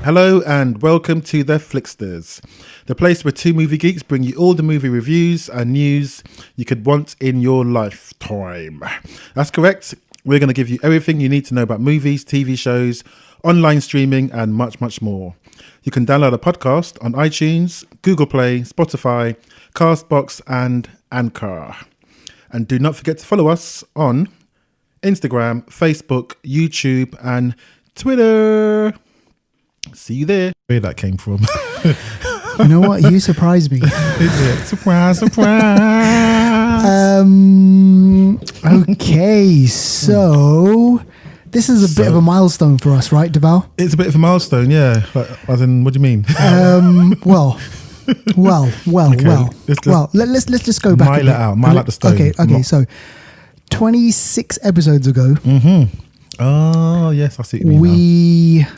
Hello and welcome to the Flixters, the place where two movie geeks bring you all the movie reviews and news you could want in your lifetime. That's correct. We're going to give you everything you need to know about movies, TV shows, online streaming, and much, much more. You can download a podcast on iTunes, Google Play, Spotify, Castbox, and Anchor. And do not forget to follow us on Instagram, Facebook, YouTube, and Twitter. See you there. Where that came from. You know what? You surprised me. Is it? Surprise, surprise. Okay, so this is a bit of a milestone for us, right, Deval? It's a bit of a milestone, yeah. Like, as in, what do you mean? Well. Let's just go back. Mile it out the stone. Okay. So 26 episodes ago. Mm-hmm. Oh, yes, I see what you mean now.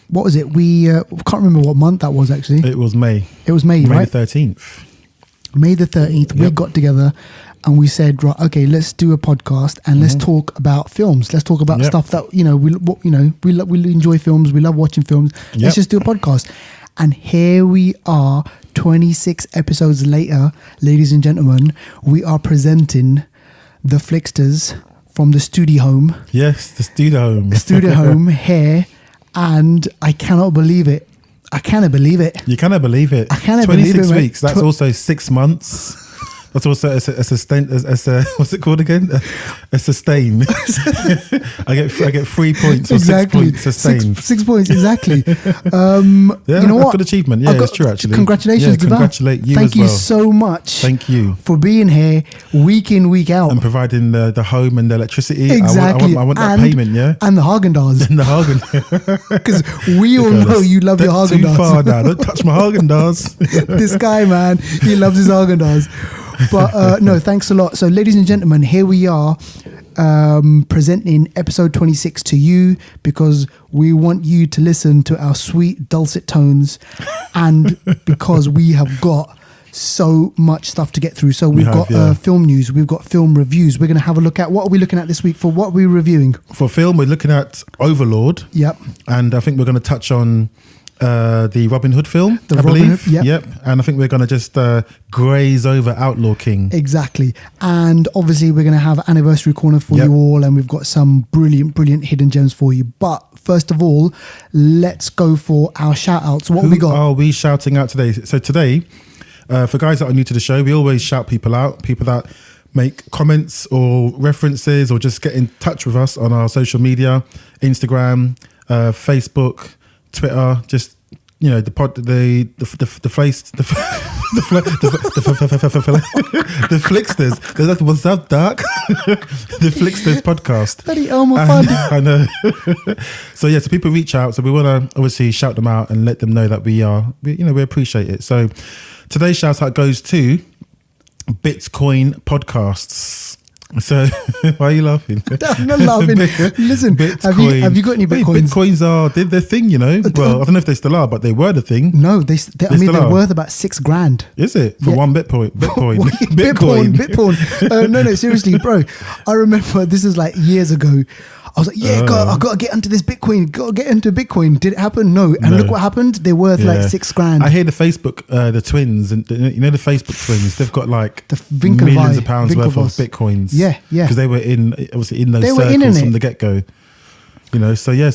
What was it? We can't remember what month that was actually. It was May. It was May, right? May the 13th. May the 13th, we got together and we said, right, okay, let's do a podcast and let's talk about films. Let's talk about stuff that, we enjoy films. We love watching films. Let's just do a podcast. And here we are, 26 episodes later, ladies and gentlemen, we are presenting the Flixters from the studio home. Yes, the studio home. Studio home here. And I cannot believe it. You cannot believe it. I cannot believe it. 26 weeks. That's also 6 months. That's also a sustain. What's it called again? A sustain. I get 3 points or exactly. 6 points sustain. 6 points exactly. You know what? Good achievement. Yeah, it's true actually. Congratulations, Deval. Congratulate you. Thank as you well. so much. Thank you for being here week in, week out, and providing the home and the electricity. Exactly. I want that payment. Yeah, and the Haagen-Dazs. And the Haagen. Because we all know you love your Haagen-Dazs. Too far now. Don't touch my Haagen-Dazs. This guy, man, he loves his Haagen-Dazs. But no, thanks a lot. So, ladies and gentlemen, here we are presenting episode 26 to you because we want you to listen to our sweet dulcet tones and because we have got so much stuff to get through. So we've got film news, we've got film reviews. We're going to have a look at what are we looking at this week for what are we reviewing? For film, we're looking at Overlord. Yep. And I think we're going to touch on the Robin Hood film, I believe. Yep. And I think we're going to just graze over Outlaw King. Exactly. And obviously we're going to have anniversary corner for you all, and we've got some brilliant hidden gems for you. But first of all, let's go for our shout outs. What have we got? Are we shouting out today? So today, for guys that are new to the show, we always shout people out, people that make comments or references or just get in touch with us on our social media, Instagram, Facebook, Twitter, just the Flixters. Was that dark? The Flixters podcast. Bloody Elmer Fudd. I know. So people reach out. So we want to obviously shout them out and let them know that we appreciate it. So today's shout out goes to Bitcoin Podcasts. So why are you laughing? I'm not laughing. Listen, Bitcoin. Have you got any Bitcoins? Bitcoins are their thing, Well, I don't know if they still are, but they were the thing. No, they're worth about $6,000. Is it for one Bitcoin? Bitcoin. No, seriously, bro. I remember this is like years ago. I was like, I got to get into this Bitcoin. Got to get into Bitcoin. Did it happen? No. And look what happened. They're worth like $6,000. I hear the Facebook, the twins, and the Facebook twins. They've got like millions of pounds worth of Bitcoins. Yeah. Because they were obviously in those circles from the get go. So I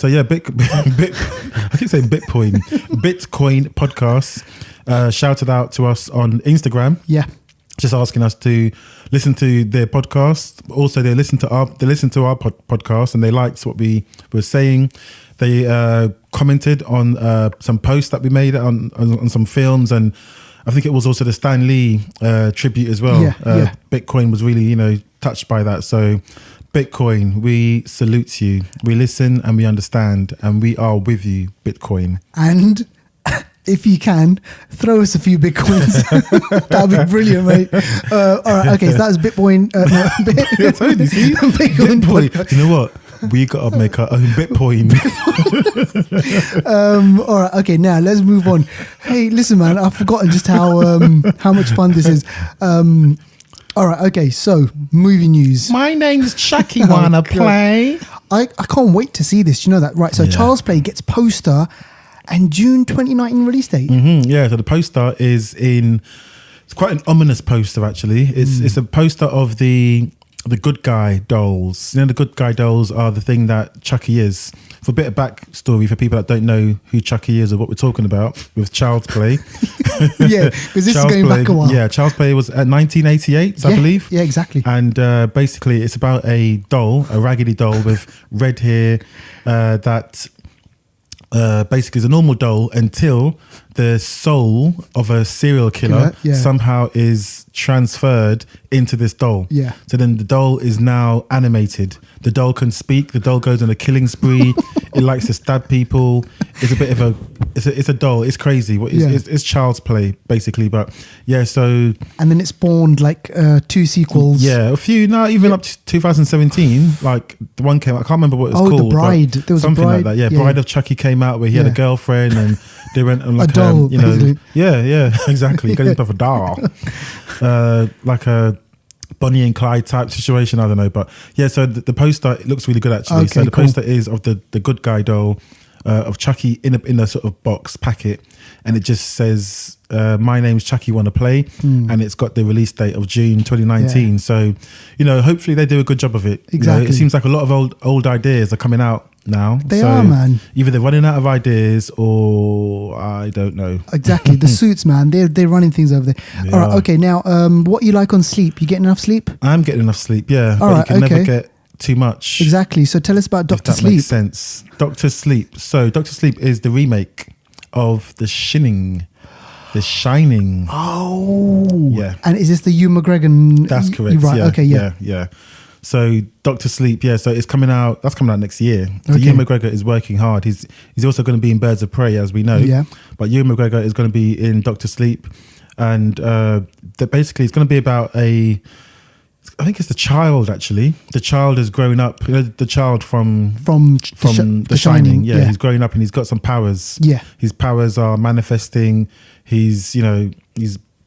keep saying Bitcoin. Bitcoin Podcasts shouted out to us on Instagram. Yeah. Just asking us to listen to their podcast. Also, they listen to our podcast and they liked what we were saying. They commented on some posts that we made on some films, and I think it was also the Stan Lee tribute as well. Bitcoin was really touched by that. So Bitcoin, we salute you. We listen and we understand, and we are with you, Bitcoin. And if you can, throw us a few Bitcoins. That'd be brilliant, mate. All right, okay, so that was Bitcoin. Bitcoin. Do you know what? We got to make our own Bitcoin. All right, okay, now let's move on. Hey, listen, man, I've forgotten just how much fun this is. All right, okay, so movie news. My name's Chucky. Wanna play? I can't wait to see this. You know that, right? So Child's Play gets poster And June 2019 release date. Yeah, so the poster is in. It's quite an ominous poster, actually. It's a poster of the good guy dolls. You know, the good guy dolls are the thing that Chucky is. For a bit of backstory for people that don't know who Chucky is or what we're talking about, with Child's Play. Yeah, because this is going back a while. Yeah, Child's Play was at 1988, I believe. Yeah, exactly. And basically, it's about a doll, a raggedy doll with red hair that basically is a normal doll until the soul of a serial killer somehow is transferred into this doll. Yeah. So then the doll is now animated. The doll can speak. The doll goes on a killing spree. It likes to stab people. It's a bit of a. It's a doll. It's crazy. It's Child's Play basically. But yeah, so. And then it spawned like 2 sequels. Yeah, a few. No, even up to 2017. Like the one came. I can't remember what it was called. Oh, The Bride. There was something a Bride. like that. Yeah, Bride of Chucky came out where he had a girlfriend and they went on like a doll, you know. basically. Yeah, exactly. He got himself a doll. Like a Bonnie and Clyde type situation. I don't know, but yeah. So the poster, it looks really good actually. Okay, so the cool. poster is of the good guy doll of Chucky in a sort of box packet, and it just says, "My name's Chucky. Wanna play?" And it's got the release date of June 2019. Yeah. So hopefully they do a good job of it. Exactly. It seems like a lot of old ideas are coming out now. They are, man. Either they're running out of ideas or I don't know. Exactly. The suits, man. They're running things over there. All right. Okay. Now, what you like on sleep? You getting enough sleep? I'm getting enough sleep. Yeah. All but right, you can never okay. get too much. Exactly. So tell us about If Doctor that Sleep. makes sense. Doctor Sleep. So Doctor Sleep is the remake of The Shining. The Shining. Oh. Yeah. And is this the Hugh McGregor? That's correct. Right. Yeah, Okay. Yeah. Yeah. So Doctor Sleep, so it's coming out. That's coming out next year. So Okay. Ewan McGregor is working hard. He's also going to be in Birds of Prey, as we know. Yeah. But Ewan McGregor is going to be in Doctor Sleep, and basically it's going to be about I think it's the child actually. The child has grown up. The child from The Shining. Yeah, he's growing up and he's got some powers. Yeah. His powers are manifesting. He's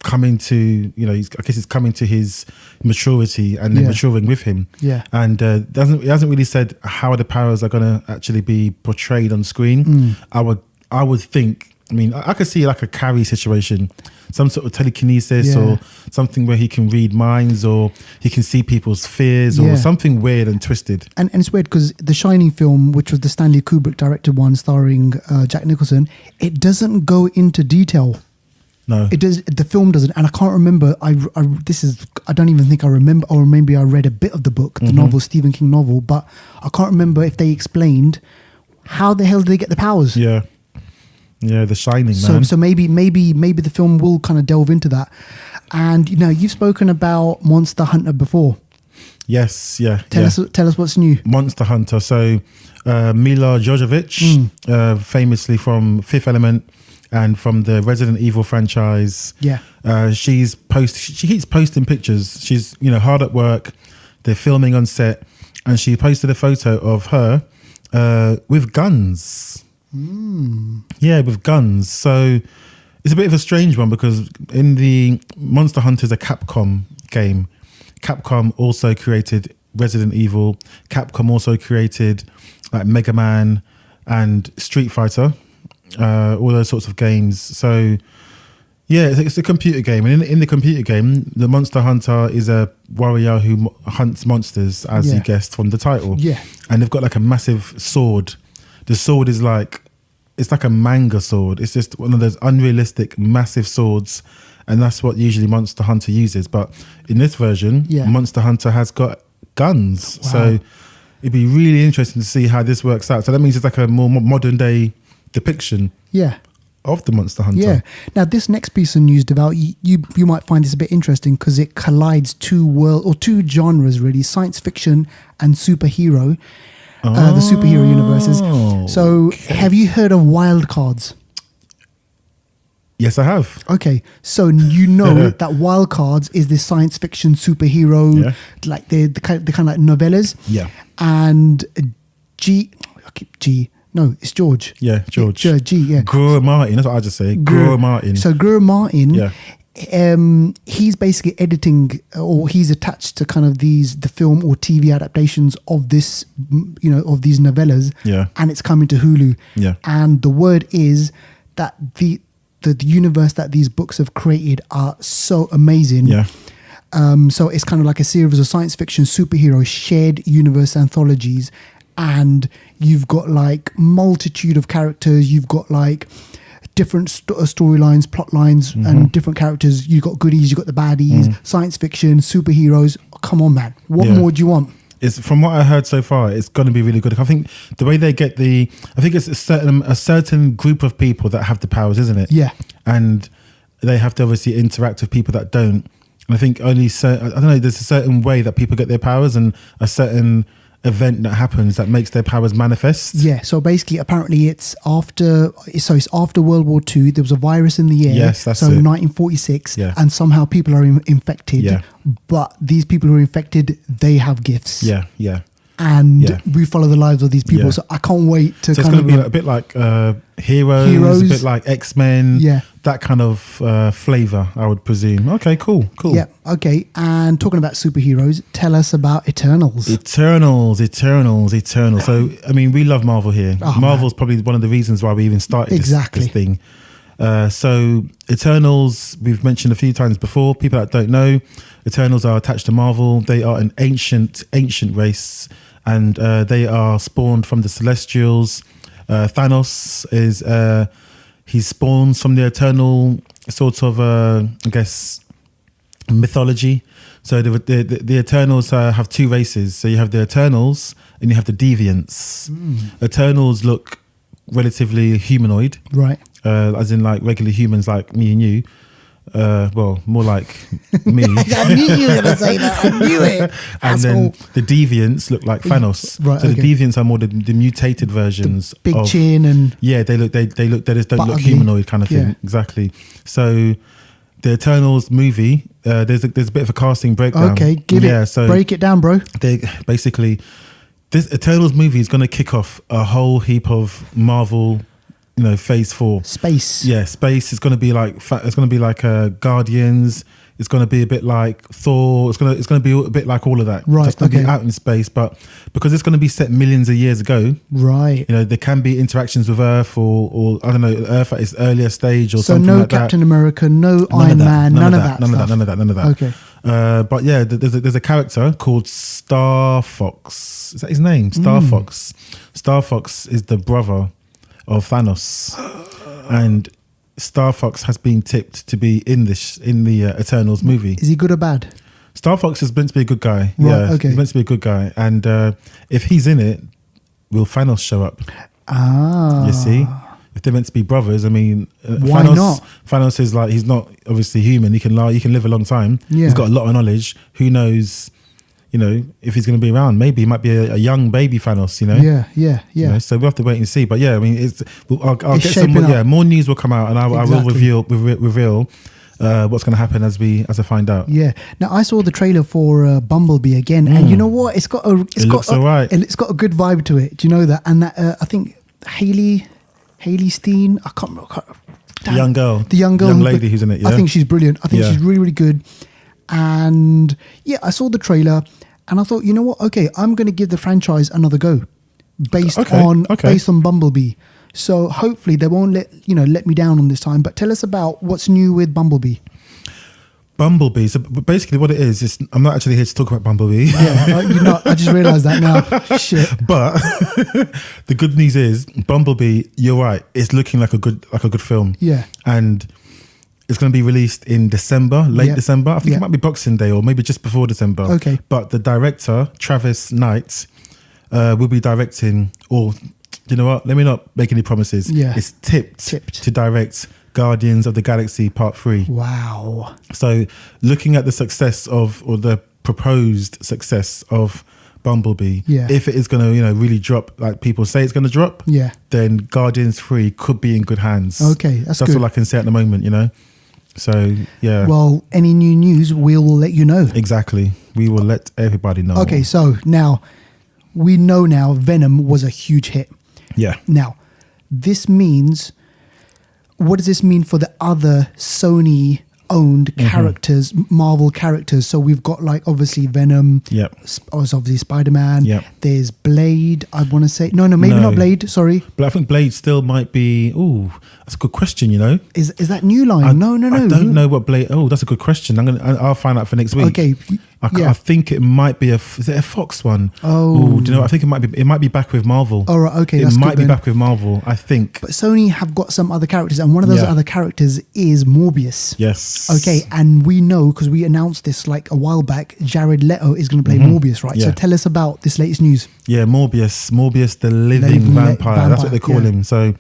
coming to he's coming to his maturity and then maturing with him. Yeah. And it hasn't really said how the powers are going to actually be portrayed on screen. I would think. I mean, I could see like a Carrie situation, some sort of telekinesis or something where he can read minds or he can see people's fears or something weird and twisted. And it's weird because the Shining film, which was the Stanley Kubrick directed one starring Jack Nicholson, it doesn't go into detail. No, it does. The film doesn't, and I can't remember. I don't even think I remember, or maybe I read a bit of the book, the novel, Stephen King novel, but I can't remember if they explained how the hell did they get the powers. Yeah, The Shining, man. So maybe the film will kind of delve into that. And you've spoken about Monster Hunter before. Yes, yeah. Tell us what's new. Monster Hunter. So Mila Jovovich, famously from Fifth Element and from the Resident Evil franchise. Yeah. She keeps posting pictures. She's hard at work. They're filming on set, and she posted a photo of her with guns. Yeah, with guns. So it's a bit of a strange one because in the Monster Hunter is a Capcom game. Capcom also created Resident Evil. Capcom also created like Mega Man and Street Fighter, all those sorts of games. So yeah, it's a computer game, and in the computer game, the Monster Hunter is a warrior who hunts monsters, as you guessed from the title. Yeah, and they've got like a massive sword. The sword is it's like a manga sword. It's just one of those unrealistic, massive swords. And that's what usually Monster Hunter uses. But in this version, Monster Hunter has got guns. Wow. So it'd be really interesting to see how this works out. So that means it's like a more modern day depiction of the Monster Hunter. Yeah. Now, this next piece of news, Deval, you might find this a bit interesting because it collides two genres, really, science fiction and superhero. The superhero universes. So have you heard of Wild Cards? Yes, I have. Okay, so that Wild Cards is the science fiction superhero, like the kind of like novellas. Yeah. And it's George. Yeah, George. G, yeah. Guru Martin, that's what I just say. Guru Martin. So Guru Martin he's basically editing, or he's attached to kind of the film or TV adaptations of this, of these novellas. Yeah. And it's coming to Hulu. Yeah. And the word is that the universe that these books have created are so amazing. Yeah. So it's kind of like a series of science fiction superhero shared universe anthologies, and you've got like multitude of characters. You've got like different storylines, plot lines, and different characters. You've got goodies, you've got the baddies, science fiction, superheroes. Come on, man. What more do you want? It's, from what I heard so far, it's going to be really good. I think the way they get I think it's a certain group of people that have the powers, isn't it? Yeah. And they have to obviously interact with people that don't. And I think I don't know, there's a certain way that people get their powers, and a certain event that happens that makes their powers manifest. Yeah, so basically apparently it's after World War II. There was a virus in the air. Yes, that's so it. 1946. Yeah. And somehow people are infected. Yeah. But these people who are infected, they have gifts. Yeah, yeah. And we follow the lives of these people. Yeah. So I can't wait to So it's going to be a bit like Heroes, a bit like X-Men, that kind of flavour, I would presume. Okay, cool. Yeah, okay. And talking about superheroes, tell us about Eternals. Eternals. So, I mean, we love Marvel here. Marvel's probably one of the reasons why we even started this thing. So Eternals, we've mentioned a few times before. People that don't know, Eternals are attached to Marvel. They are an ancient race, and they are spawned from the Celestials. Thanos is he spawns from the Eternal sort of I guess mythology. So the Eternals have two races. So you have the Eternals and you have the Deviants. Eternals look relatively humanoid, right? As in like regular humans like me and you. Well, more like me. I knew you were going to say that. I knew it. And then the Deviants look like Thanos. Right, so the Deviants are more the mutated versions. The big chin and they just don't look ugly. humanoid kind of thing. Yeah. Exactly. So the Eternals movie, there's a bit of a casting breakdown. Okay, break it down, bro. They basically, this Eternals movie is going to kick off a whole heap of Marvel, phase 4 space. Yeah, space is going to be like Guardians. It's going to be a bit like Thor. It's going to be a bit like all of that. Right. So it's going to be out in space, but because it's going to be set millions of years ago, right? There can be interactions with Earth, or I don't know, Earth at its earlier stage, or so something like that. So no Captain America, no Iron Man, none of that. None of that. Okay. But yeah, there's a character called Star Fox. Is that his name? Star Fox. Star Fox is the brother of Thanos, and Star Fox has been tipped to be in the Eternals movie. Is he good or bad? Star Fox is meant to be a good guy. Right, yeah, okay. He's meant to be a good guy, and if he's in it, will Thanos show up? You see, if they're meant to be brothers, I mean, why Thanos, not? Thanos is like, he's not obviously human. He can live a long time. Yeah. He's got a lot of knowledge. Who knows? If he's going to be around, maybe he might be a young baby Thanos. Yeah. So we'll have to wait and see. But yeah, I mean, I'll get some more. up. Yeah, more news will come out, and I will reveal what's going to happen as I find out. Yeah. Now I saw the trailer for Bumblebee again, and you know what? It looks all right. It's got a good vibe to it. Do you know that? And that I think Hailey Steen. I can't remember. The young girl, young lady who's in it. Yeah? I think she's brilliant. I think she's really, really good. And yeah, I saw the trailer and I thought, you know what? Okay, I'm going to give the franchise another go based on Bumblebee. So hopefully they won't let me down on this time. But tell us about what's new with Bumblebee. Bumblebee. So basically, what it is I'm not actually here to talk about Bumblebee. Yeah, I just realised that now. Shit. But the good news is, Bumblebee. You're right. It's looking like a good film. Yeah. And it's going to be released in December, late December. I think it might be Boxing Day or maybe just before December. Okay. But the director, Travis Knight, will be directing, or you know what? Let me not make any promises. Yeah. It's tipped to direct Guardians of the Galaxy Part 3. Wow. So looking at the success or the proposed success of Bumblebee, if it is going to really drop like people say it's going to drop, then Guardians 3 could be in good hands. Okay, that's good. all I can say at the moment, So yeah. Well, any new news, we'll let you know. Exactly. We will let everybody know. Okay, so now we know Venom was a huge hit. Yeah. Now, what does this mean for the other Sony owned characters, Marvel characters. So we've got like obviously Venom. Yep. Obviously Spider-Man. Yep. There's Blade. I want to say maybe No. not Blade. Sorry. But I think Blade still might be. Oh, that's a good question. Is that New Line? No. I don't know what Blade. Oh, that's a good question. I'll find out for next week. Okay. I think it might be is it a Fox one? Oh. Do you know what? I think it might be back with Marvel. All right. Okay. It might be back with Marvel. I think. But Sony have got some other characters, and one of those other characters is Morbius. Yes. Okay, and we know because we announced this like a while back. Jared Leto is going to play Morbius, right? Yeah. So tell us about this latest news. Yeah, Morbius, the living vampire. That's what they call him. So,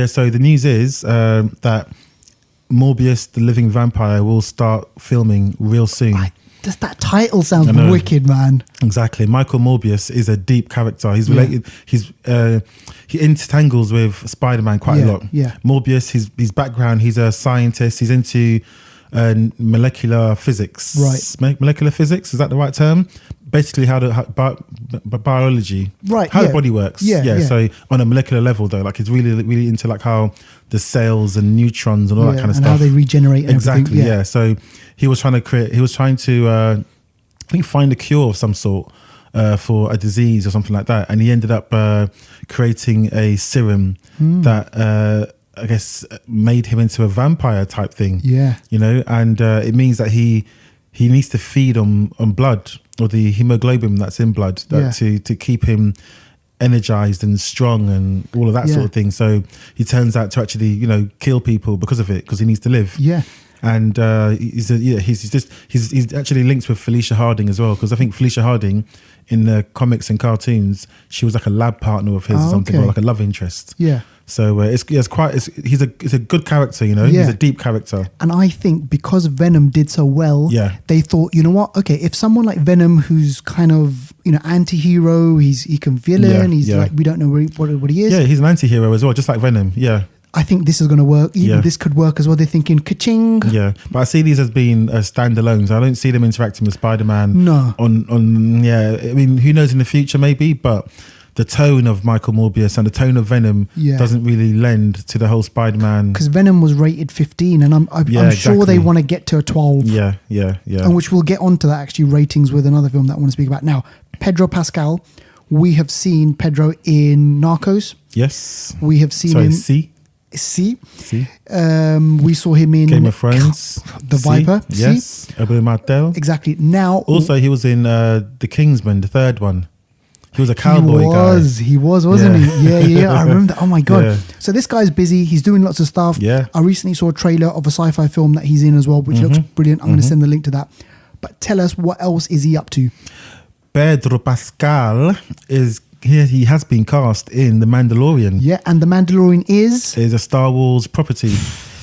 so the news is that Morbius, the living vampire, will start filming real soon. Just that title sounds wicked, man. Exactly. Michael Morbius is a deep character. He's related. He intertangles with Spider-Man quite a lot. Yeah. Morbius, his background, he's a scientist. He's into molecular physics. Right. Molecular physics, is that the right term? Basically, biology. Right. How the body works. Yeah. So on a molecular level, though, like he's really into like how the cells and neutrons and all that kind of stuff. And how they regenerate. And exactly. everything. Yeah. So he was trying to I think find a cure of some sort for a disease or something like that, and he ended up creating a serum that I guess made him into a vampire type thing. Yeah. And it means that he needs to feed on blood or the hemoglobin that's in blood to keep him energized and strong and all of that sort of thing. So he turns out to actually kill people because of it, because he needs to live. Yeah. And he's actually linked with Felicia Harding as well, because I think Felicia Harding in the comics and cartoons, she was like a lab partner of his or something, or like a love interest. Yeah. So he's a good character, He's a deep character. And I think because Venom did so well, they thought, you know what? Okay, if someone like Venom, who's kind of anti-hero, he can villain, like we don't know what he is. Yeah, he's an anti-hero as well, just like Venom. Yeah. I think this is going to work. Even this could work as well. They're thinking ka-ching. Yeah, but I see these as being standalones. I don't see them interacting with Spider-Man. No. I mean, who knows in the future maybe, but the tone of Michael Morbius and the tone of Venom doesn't really lend to the whole Spider-Man. Because Venom was rated 15, and I'm sure they want to get to a 12. Yeah. And which we'll get onto that actually ratings with another film that I want to speak about. Now, Pedro Pascal, we have seen Pedro in Narcos. Yes. We have seen him. See. We saw him in Game of Thrones. The Viper. Yes. Abu Martel. Exactly. Now, also he was in The Kingsman, the third one. He was a cowboy guy. He was, wasn't he? Yeah. I remember that. Oh my God. Yeah. So this guy's busy. He's doing lots of stuff. Yeah. I recently saw a trailer of a sci-fi film that he's in as well, which looks brilliant. I'm going to send the link to that. But tell us, what else is he up to? Pedro Pascal he has been cast in The Mandalorian. Yeah, and The Mandalorian is a Star Wars property.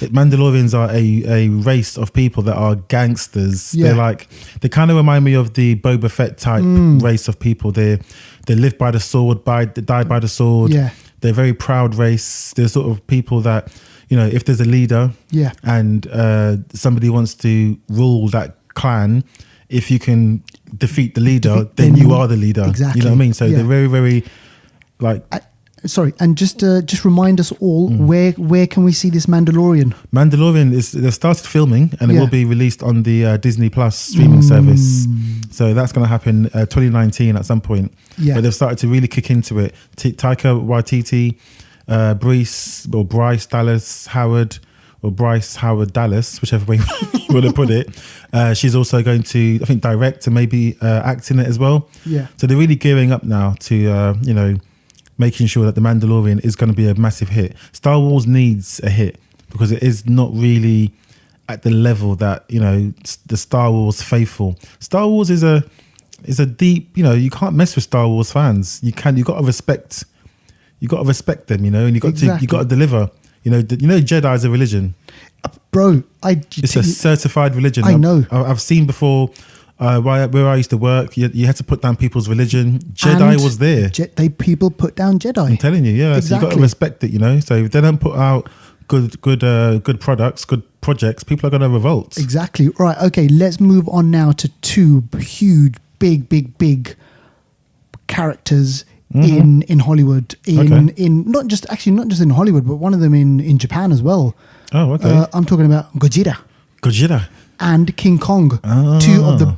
Mandalorians are a race of people that are gangsters. Yeah. They kind of remind me of the Boba Fett type race of people. They live by the sword, died by the sword. Yeah. They're a very proud race. They're sort of people that, if there's a leader and somebody wants to rule that clan, if you can defeat the leader, then you are the leader. Exactly. You know what I mean? So they're very, very sorry, and just remind us all, where can we see this Mandalorian? Mandalorian they've started filming, and it will be released on the Disney Plus streaming service. So that's going to happen 2019 at some point. Yeah. But they've started to really kick into it. Taika Waititi, Bryce Dallas Howard, or Bryce Howard Dallas, whichever way you want to put it. She's also going to, I think, direct and maybe act in it as well. Yeah. So they're really gearing up now to, making sure that The Mandalorian is going to be a massive hit. Star Wars needs a hit because it is not really at the level that, the Star Wars faithful. Star Wars is a deep, you can't mess with Star Wars fans. You got to respect them, and you got to deliver. Jedi is a religion. Bro, it's a certified religion. I know. I've seen before where I used to work, you had to put down people's religion. Jedi was there. People put down Jedi. I'm telling you, yeah. Exactly. So you got to respect it, So if they don't put out good products, good projects, people are going to revolt. Exactly. Right. Okay. Let's move on now to two huge, big characters in Hollywood. In not just in Hollywood, but one of them in Japan as well. Oh, okay. I'm talking about Gojira. Godzilla. and King Kong, two of the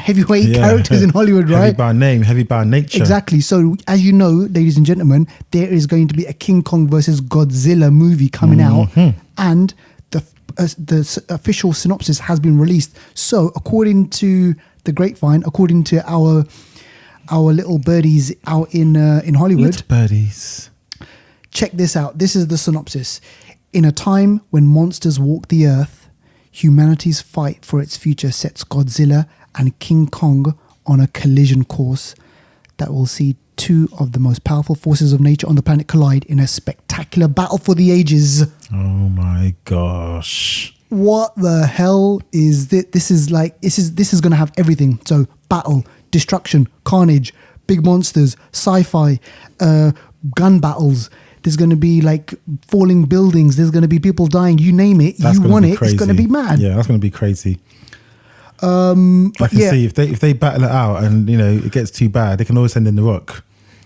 heavyweight characters in Hollywood, right? Heavy by name, heavy by nature. Exactly. So, as you know, ladies and gentlemen, there is going to be a King Kong versus Godzilla movie coming out, and the official synopsis has been released. So, according to the grapevine, according to our little birdies out in Hollywood, Little birdies. check this out. This is the synopsis. In a time when monsters walk the earth, humanity's fight for its future sets Godzilla and King Kong on a collision course that will see two of the most powerful forces of nature on the planet collide in a spectacular battle for the ages. Oh my gosh. What the hell is this? This is going to have everything. So battle, destruction, carnage, big monsters, sci-fi, gun battles. There's going to be like falling buildings. There's going to be people dying. You name it. That's you want it. Crazy. It's going to be mad. Yeah, that's going to to be crazy. But I can see if they battle it out and it gets too bad, they can always send in the Rock.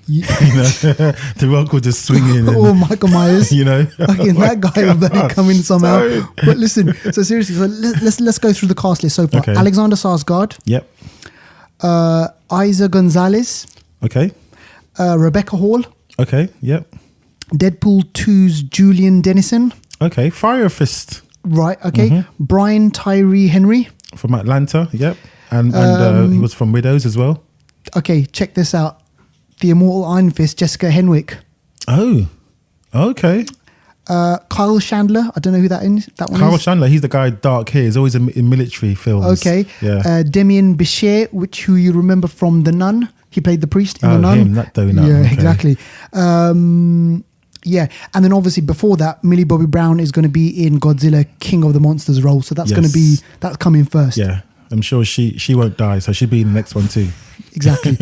The Rock will just swing in. And, or Michael Myers. Fucking that guy will better come in somehow. Sorry. But listen, so seriously, so let's go through the cast list so far. Okay. Alexander Skarsgård. Yep. Isa Gonzalez. Okay. Rebecca Hall. Okay. Yep. Deadpool 2's Julian Dennison. Okay. Fire Fist. Right. Okay. Brian Tyree Henry. From Atlanta. Yep. And he was from Widows as well. Okay. Check this out. The Immortal Iron Fist, Jessica Henwick. Oh. Okay. Kyle Chandler. I don't know who that is. That one Kyle is. Chandler. He's the guy dark hair. He's always in military films. Okay. Yeah. Damien Bichir, who you remember from The Nun. He played the priest in The Nun. Him, that donut. Yeah, Okay. exactly. Yeah, and then obviously before that, Millie Bobby Brown is going to be in Godzilla King of the Monsters role. So that's going to be, that's coming first. Yeah, I'm sure she won't die, so she'll be in the next one too. Exactly.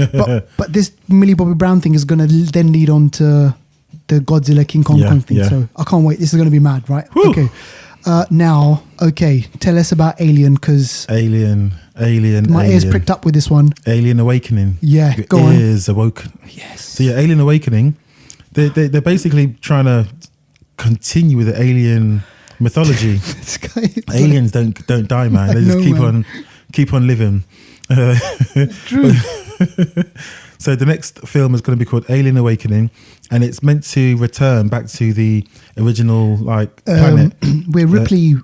but this Millie Bobby Brown thing is going to then lead on to the Godzilla King Kong thing. Yeah. So I can't wait. This is going to be mad, right? Whew. Okay. Now, tell us about Alien, because Alien. my ears pricked up with this one. Alien Awakening. Yeah, Your go on. ears awoken. Yes. So yeah, Alien Awakening. They're basically trying to continue with the alien mythology. Aliens don't die, man. They just keep on living. True. So the next film is going to be called Alien Awakening, and it's meant to return back to the original planet where Ripley.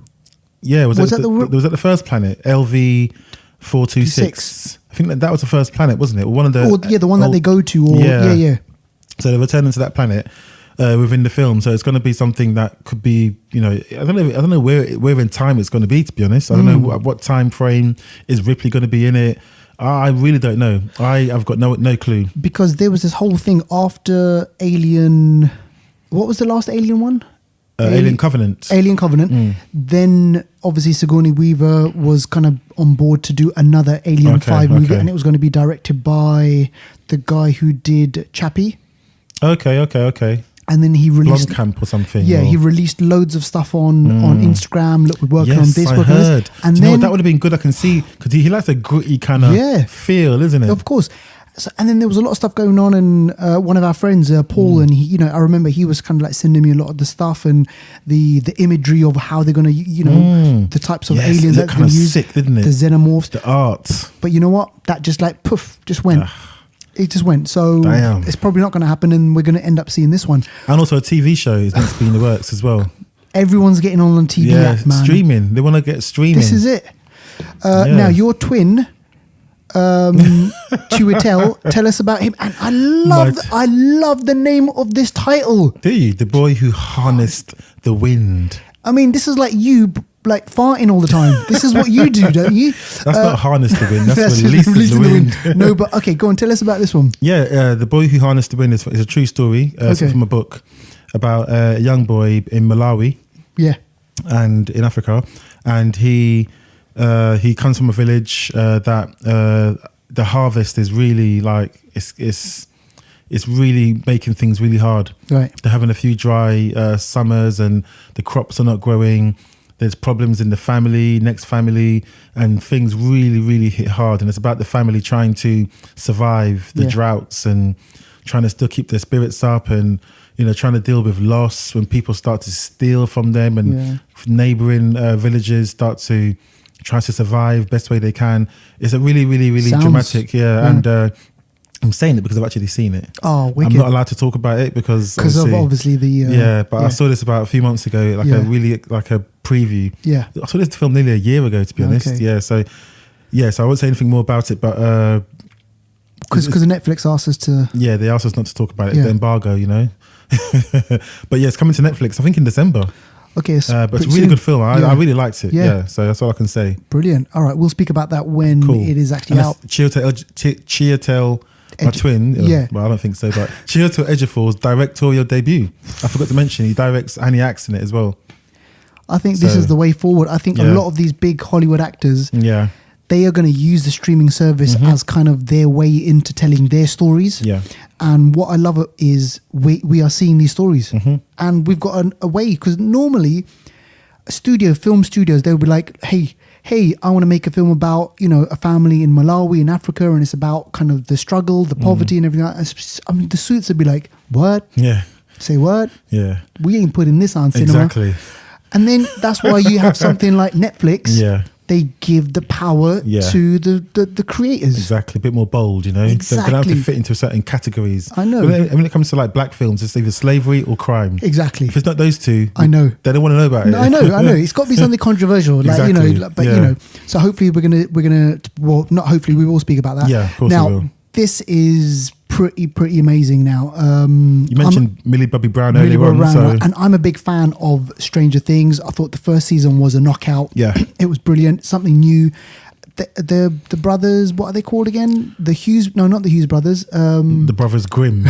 Was that the first planet? LV 426. I think that was the first planet, wasn't it? One of the the one that they go to. Yeah. So they're returning to that planet within the film. So it's going to be something that could be, I don't know where in time it's going to be. To be honest, I don't know what time frame is Ripley going to be in it. I really don't know. I've got no clue. Because there was this whole thing after Alien. What was the last Alien one? Alien Covenant. Alien Covenant. Then obviously Sigourney Weaver was kind of on board to do another Alien 5 movie, and it was going to be directed by the guy who did Chappie. Okay. And then he released Blomkamp or something. Yeah, he released loads of stuff on Instagram. Look, we're working on this. I heard. And then that would have been good. I can see because he likes a gritty kind of feel, isn't it? Of course. So, and then there was a lot of stuff going on, and one of our friends, Paul, and he, I remember he was kind of like sending me a lot of the stuff and the imagery of how they're going to, the types of aliens that kind of sick, didn't it? The xenomorphs, the art. But you know what? That just just went. It just went. So it's probably not going to happen, and we're going to end up seeing this one. And also a TV show is meant to be in the works as well. Everyone's getting on TV app, man. Streaming. They want to get streaming. This is it. Now, your twin... Chiwetel, tell us about him. And I love the name of this title. Do you? The boy who harnessed the wind. I mean, this is like you farting all the time. This is what you do, don't you? That's not harness the wind. That's releasing the wind. No, but okay, go on. Tell us about this one. Yeah, the boy who harnessed the wind is a true story. It's from a book about a young boy in Malawi. Yeah, and in Africa, and he comes from a village that the harvest is really it's really making things really hard. Right, they're having a few dry summers, and the crops are not growing. There's problems in the next family, and things really, really hit hard. And it's about the family trying to survive the droughts and trying to still keep their spirits up, and trying to deal with loss when people start to steal from them, and neighboring villages start to try to survive best way they can. It's a really, really, really dramatic, and I'm saying it because I've actually seen it. Oh, wicked. I'm not allowed to talk about it because of obviously the but I saw this about a few months ago, like a preview. Yeah, I saw this film nearly a year ago, to be honest. So I won't say anything more about it, but because Netflix asked us to. Yeah, they asked us not to talk about it. The embargo, But it's coming to Netflix, I think, in December. Okay, but it's a really good film. I really liked it. Yeah, so that's all I can say. Brilliant. All right, we'll speak about that when it is actually out. Chiwetel, my twin. Well, I don't think so, but Chiwetel Ejiofor's directorial debut. I forgot to mention he directs and he acts in it as well. I think this is the way forward. I think a lot of these big Hollywood actors, they are going to use the streaming service as kind of their way into telling their stories. Yeah. And what I love is we are seeing these stories, and we've got a way, because normally film studios, they'll be like, hey, I want to make a film about, a family in Malawi in Africa, and it's about kind of the struggle, the poverty and everything like that. I mean, the suits would be like, what? Yeah. Say what? Yeah. We ain't putting this on cinema. Exactly. And then that's why you have something like Netflix. Yeah. They give the power to the creators. Exactly, a bit more bold, Exactly. They don't have to fit into certain categories. I know. When it comes to like black films, it's either slavery or crime. Exactly. If it's not those two, I know they don't want to know about it. I know. It's got to be something controversial, So hopefully we're gonna. Well, not hopefully, we will speak about that. Yeah, of course now, we will. This is pretty amazing. Now, you mentioned Millie Bobby Brown earlier on, and I'm a big fan of Stranger Things. I thought the first season was a knockout. Yeah, it was brilliant, something new. The brothers, what are they called again? The Hughes? No, not the Hughes brothers. The brothers Grimm.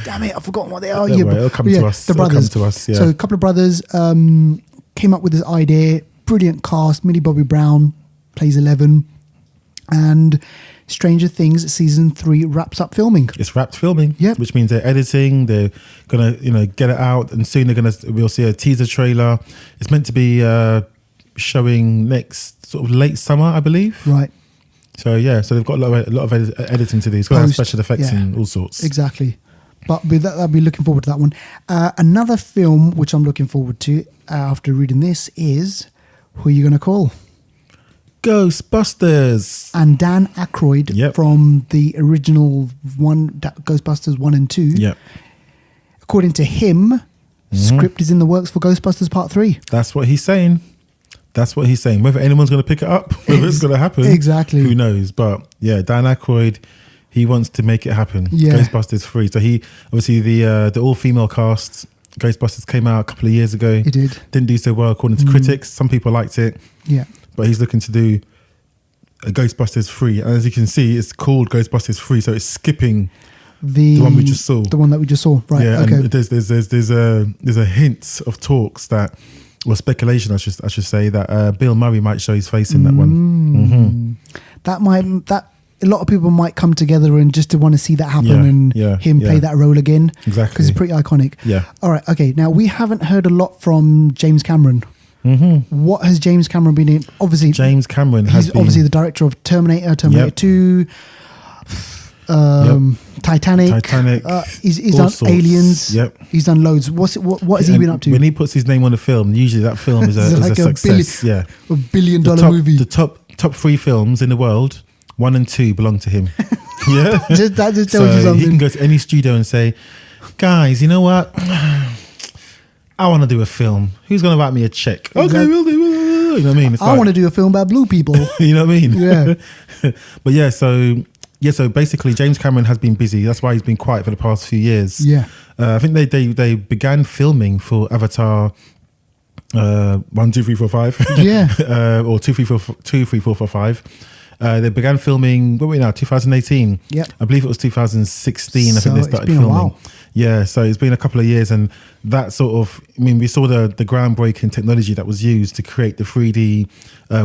Damn it, I've forgotten what they are. It'll come to us. The brothers. It'll come to us. Yeah. So a couple of brothers came up with this idea. Brilliant cast. Millie Bobby Brown plays 11, and Stranger Things season 3 wraps up filming. It's wrapped filming, which means they're editing. They're gonna, get it out, and soon we'll see a teaser trailer. It's meant to be showing next sort of late summer, I believe. Right. So so they've got a lot of editing to do. It's got special effects and all sorts. Exactly. But with that, I'll be looking forward to that one. Another film which I'm looking forward to after reading this is Who Are You Gonna Call? Ghostbusters. And Dan Aykroyd from the original Ghostbusters 1 and 2. Yep. According to him, script is in the works for Ghostbusters Part 3. That's what he's saying. Whether anyone's going to pick it up, whether it's going to happen, exactly, who knows? But Dan Aykroyd, he wants to make it happen. Ghostbusters 3. So he obviously the all-female cast. Ghostbusters came out a couple of years ago. It didn't do so well according to critics. Some people liked it. Yeah. But he's looking to do a Ghostbusters 3. And as you can see, it's called Ghostbusters 3. So it's skipping the one we just saw. The one that we just saw. Right. Yeah. Okay. And there's a hint of talks that, or speculation, I should say, that Bill Murray might show his face in that one. That a lot of people might come together and just to want to see that happen and him play that role again. Exactly. Because it's pretty iconic. Yeah. All right. Okay. Now, we haven't heard a lot from James Cameron. What has James Cameron been in? Obviously, James Cameron he's obviously the director of Terminator 2, Titanic. He's done sorts. Aliens. Yep. He's done loads. What has he been up to? When he puts his name on a film, usually that film is a success. $1 billion movie. The top 3 films in the world, 1 and 2 belong to him. Yeah. that just tells you something. He can go to any studio and say, guys, you know what? I want to do a film. Who's going to write me a check? Exactly. Okay, we'll do. You know what I mean? I want to do a film about blue people. You know what I mean? Yeah. But so basically James Cameron has been busy. That's why he's been quiet for the past few years. Yeah. I think they began filming for Avatar 1, 2, 3, 4, 5. Yeah. Or 2, 3, 4, 5. They began filming, what are we now, 2018? Yeah. I believe it was 2016. I think they started filming. A while. Yeah, so it's been a couple of years, and that sort of, we saw the groundbreaking technology that was used to create the 3D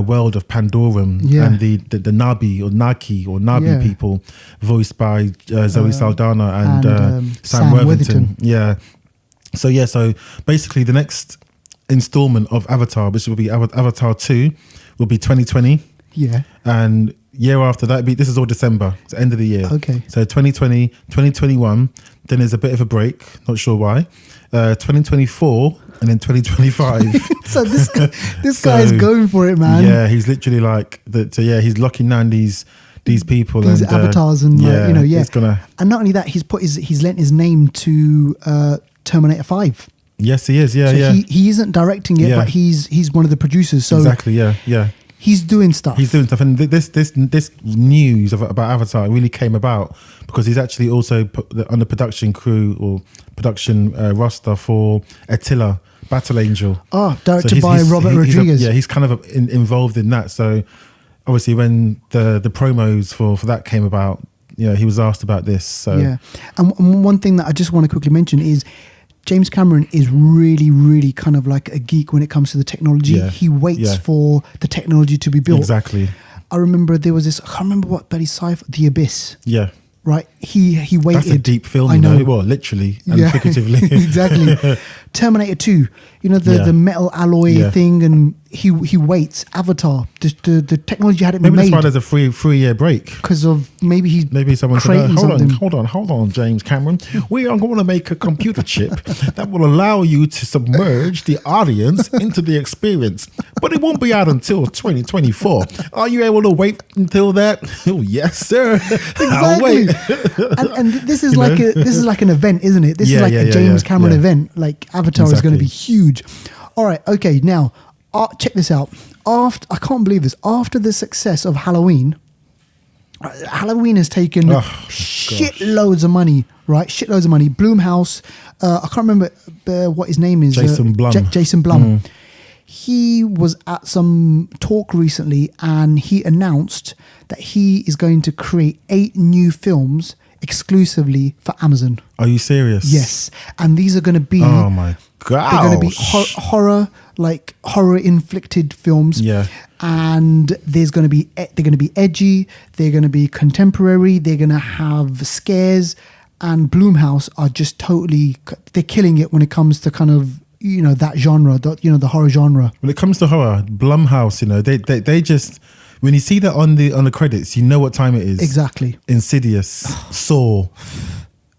world of Pandorum and the Nabi or Naki or Nabi people, voiced by Zoe Saldana and Sam Worthington. Yeah. So basically the next installment of Avatar, which will be Avatar 2, will be 2020. Yeah. And year after that, this is all December. It's the end of the year. Okay. So 2020, 2021, then there's a bit of a break. Not sure why. 2024 and then 2025. So this guy is going for it, man. Yeah, he's literally like that. So yeah, he's locking down these people, these and avatars, and it's gonna. And not only that, he's lent his name to Terminator 5. Yes, he is. Yeah, so he isn't directing it, but he's one of the producers. So exactly. Yeah. He's doing stuff. And this news about Avatar really came about because he's actually also on the production crew or production roster for Attila, Battle Angel. Oh, directed by Robert Rodriguez. He's kind of involved in that. So obviously, when the promos for that came about, he was asked about this. So yeah, and one thing that I just want to quickly mention is James Cameron is really, really kind of like a geek when it comes to the technology. Yeah. He waits for the technology to be built. Exactly. I remember there was this, I can't remember what bloody sci-fi, The Abyss. Yeah. Right? He waited. That's a deep film, I know. Well, literally and figuratively. Exactly. Terminator 2, the metal alloy thing, and he waits. Avatar, the technology hadn't been made. Maybe that's why there's a 3-year break. Because of maybe someone said, something. Hold on, James Cameron. We are going to make a computer chip that will allow you to submerge the audience into the experience, but it won't be out until 2024. Are you able to wait until that? Oh, yes, sir. Exactly. I'll wait. and this is like an event, isn't it? This is like a James Cameron event. Like Avatar is going to be huge. All right, okay, now check this out. I can't believe this. After the success of Halloween has taken shitloads of money, right? Shitloads of money. Blumhouse, I can't remember what his name is. Jason Blum. Jason Blum. He was at some talk recently and he announced that he is going to create 8 new films exclusively for Amazon. Are you serious? Yes. And these are going to be... Oh my God. They're going to be horror inflicted films. Yeah. And they're going to be edgy, they're going to be contemporary, they're going to have scares, and Blumhouse are just they're killing it when it comes to kind of that genre, the horror genre. When it comes to horror, Blumhouse, they just, when you see that on the credits, you know what time it is. Exactly. Insidious, Saw,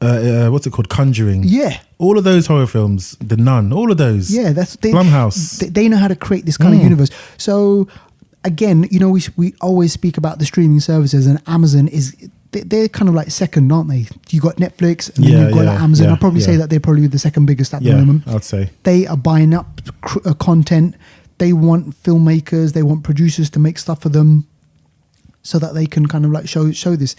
what's it called? Conjuring. Yeah. All of those horror films, The Nun, all of those. Yeah, Blumhouse. They know how to create this kind of universe. So again, we always speak about the streaming services, and Amazon they're kind of like second, aren't they? You got Netflix and then you've got Amazon. I'll probably say that they're probably the second biggest at the moment. I'd say. They are buying up content. They want filmmakers, they want producers to make stuff for them so that they can kind of like show this.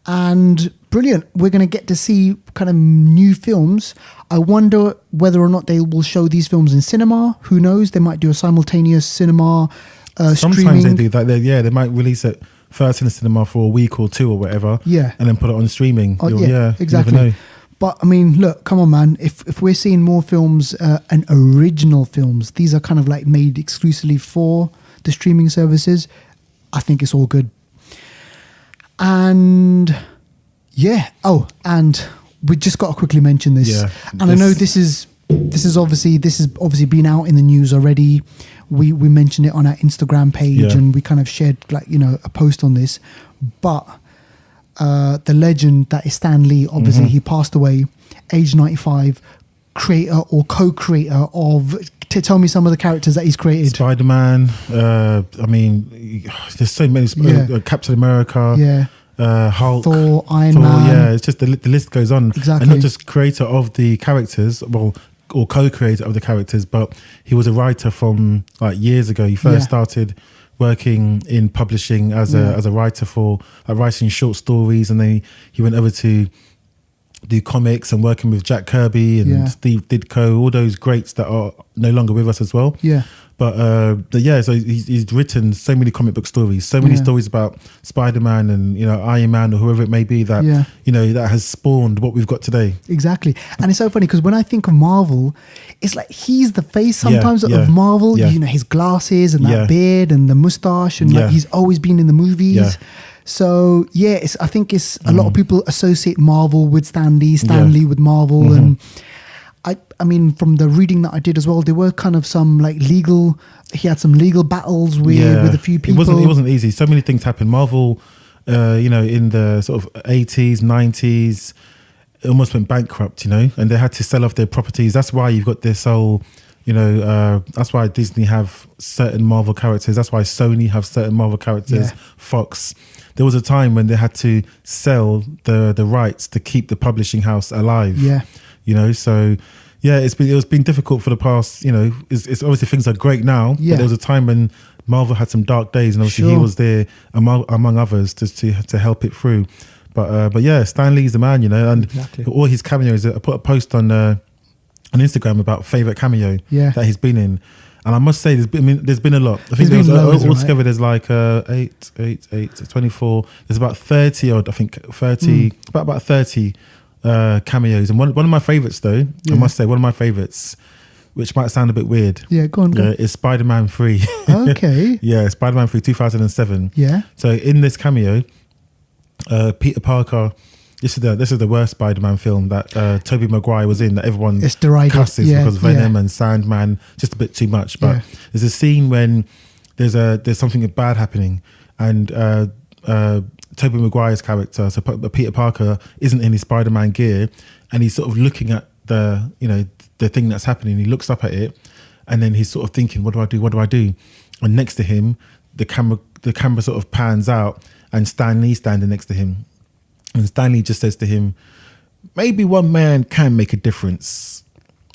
And brilliant. We're going to get to see kind of new films. I wonder whether or not they will show these films in cinema. Who knows? They might do a simultaneous cinema Sometimes streaming. they do that. They might release it first in the cinema for a week or 2 or whatever. Yeah. And then put it on streaming. Exactly. You never know. But I mean, look, come on, man. If we're seeing more films and original films, these are kind of like made exclusively for the streaming services, I think it's all good. And and we just got to quickly mention this. Yeah, and I know this is obviously been out in the news already. We mentioned it on our Instagram page and we kind of shared a post on this. But the legend that is Stan Lee, obviously he passed away, age 95, creator or co-creator of... Tell me some of the characters that he's created. Spider-Man, I mean, there's so many. Captain America, Hulk, Thor, Iron Man. Yeah, it's just the list goes on. Exactly. And not just creator of the characters, or co-creator of the characters, but he was a writer from like years ago. He first started working in publishing as a writer for writing short stories, and then he went over to do comics and working with Jack Kirby and Steve Ditko, all those greats that are no longer with us as well. Yeah. But so he's written so many comic book stories, so many stories about Spider-Man and Iron Man or whoever it may be that that has spawned what we've got today. Exactly. And it's so funny because when I think of Marvel, it's like he's the face sometimes of Marvel. Yeah. His glasses and that beard and the mustache, and like he's always been in the movies. Yeah. So I think it's a lot of people associate Marvel with Stan Lee with Marvel, and I mean, from the reading that I did as well, there were kind of some like legal. He had some legal battles with a few people. It wasn't easy. So many things happened. Marvel, in the sort of 80s, 90s, it almost went bankrupt, and they had to sell off their properties. That's why you've got this whole, that's why Disney have certain Marvel characters. That's why Sony have certain Marvel characters. Yeah. Fox. There was a time when they had to sell the rights to keep the publishing house alive. Yeah. So yeah, it's been difficult for the past. It's obviously things are great now. Yeah. But there was a time when Marvel had some dark days, and obviously he was there among others to help it through. But yeah, Stan Lee's the man, and Exactly. all his cameos. I put a post on Instagram about favorite cameo that he's been in, and I must say there's been a lot. I think altogether there's like 8, 24. There's about 30 odd. I think 30 about 30 cameos, and one of my favorites though, I must say one of my favorites, which might sound a bit weird, go on. is Spider-Man 3. Okay. Yeah, Spider-Man 3 2007. Yeah. So in this cameo, Peter Parker, this is the worst Spider-Man film that Tobey Maguire was in, that everyone cusses because Venom and Sandman, just a bit too much. But there's a scene when there's something bad happening, and Tobey Maguire's character, so Peter Parker, isn't in his Spider-Man gear, and he's sort of looking at the thing that's happening. He looks up at it, and then he's sort of thinking, what do I do? And next to him, the camera sort of pans out, and Stan Lee standing next to him, and Stan Lee just says to him, maybe one man can make a difference.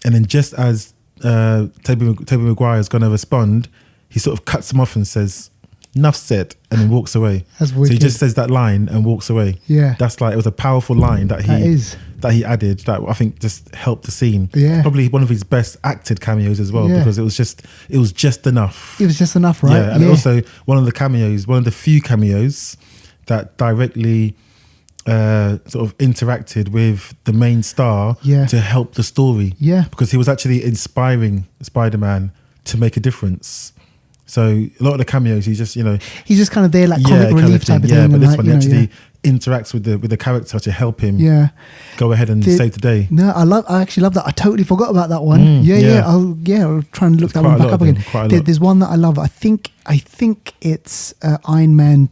And then just as Tobey Maguire is going to respond, he sort of cuts him off and says, enough said, and then walks away. That's so wicked. he just says that line and walks away. Yeah. That's like, it was a powerful line that he added, that I think just helped the scene. Yeah. Probably one of his best acted cameos as well, because it was just enough. It was just enough, right? Yeah, and also one of the few cameos that directly sort of interacted with the main star to help the story. Yeah. Because he was actually inspiring Spider-Man to make a difference. So a lot of the cameos, he's just kind of there like comic relief type of thing. Yeah, but this like, one he actually interacts with the character to help him go ahead and save the day. No, I actually love that. I totally forgot about that one. I'll try and look that one back up again. There's one that I love. I think it's Iron Man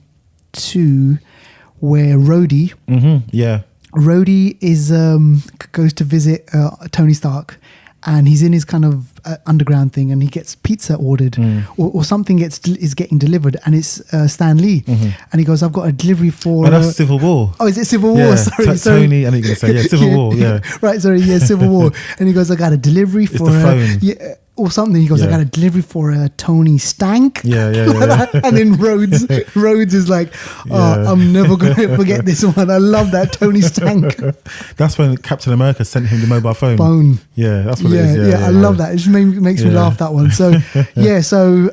2 where Rhodey goes to visit Tony Stark, and he's in his kind of underground thing, and he gets pizza ordered or something is getting delivered, and it's Stan Lee, and he goes, I've got a delivery for... Oh, that's Civil War. Oh, is it Civil War? Sorry. Tony, I think you're going to say, Civil War, yeah. Right, sorry, Civil War. And he goes, I got a delivery for... the phone. Or something. He goes, I got a delivery for Tony Stank. Yeah. And then Rhodes is like, I'm never going to forget this one. I love that, Tony Stank. That's when Captain America sent him the mobile phone. Yeah, that's what it is. I love that. It just makes me laugh, that one. So,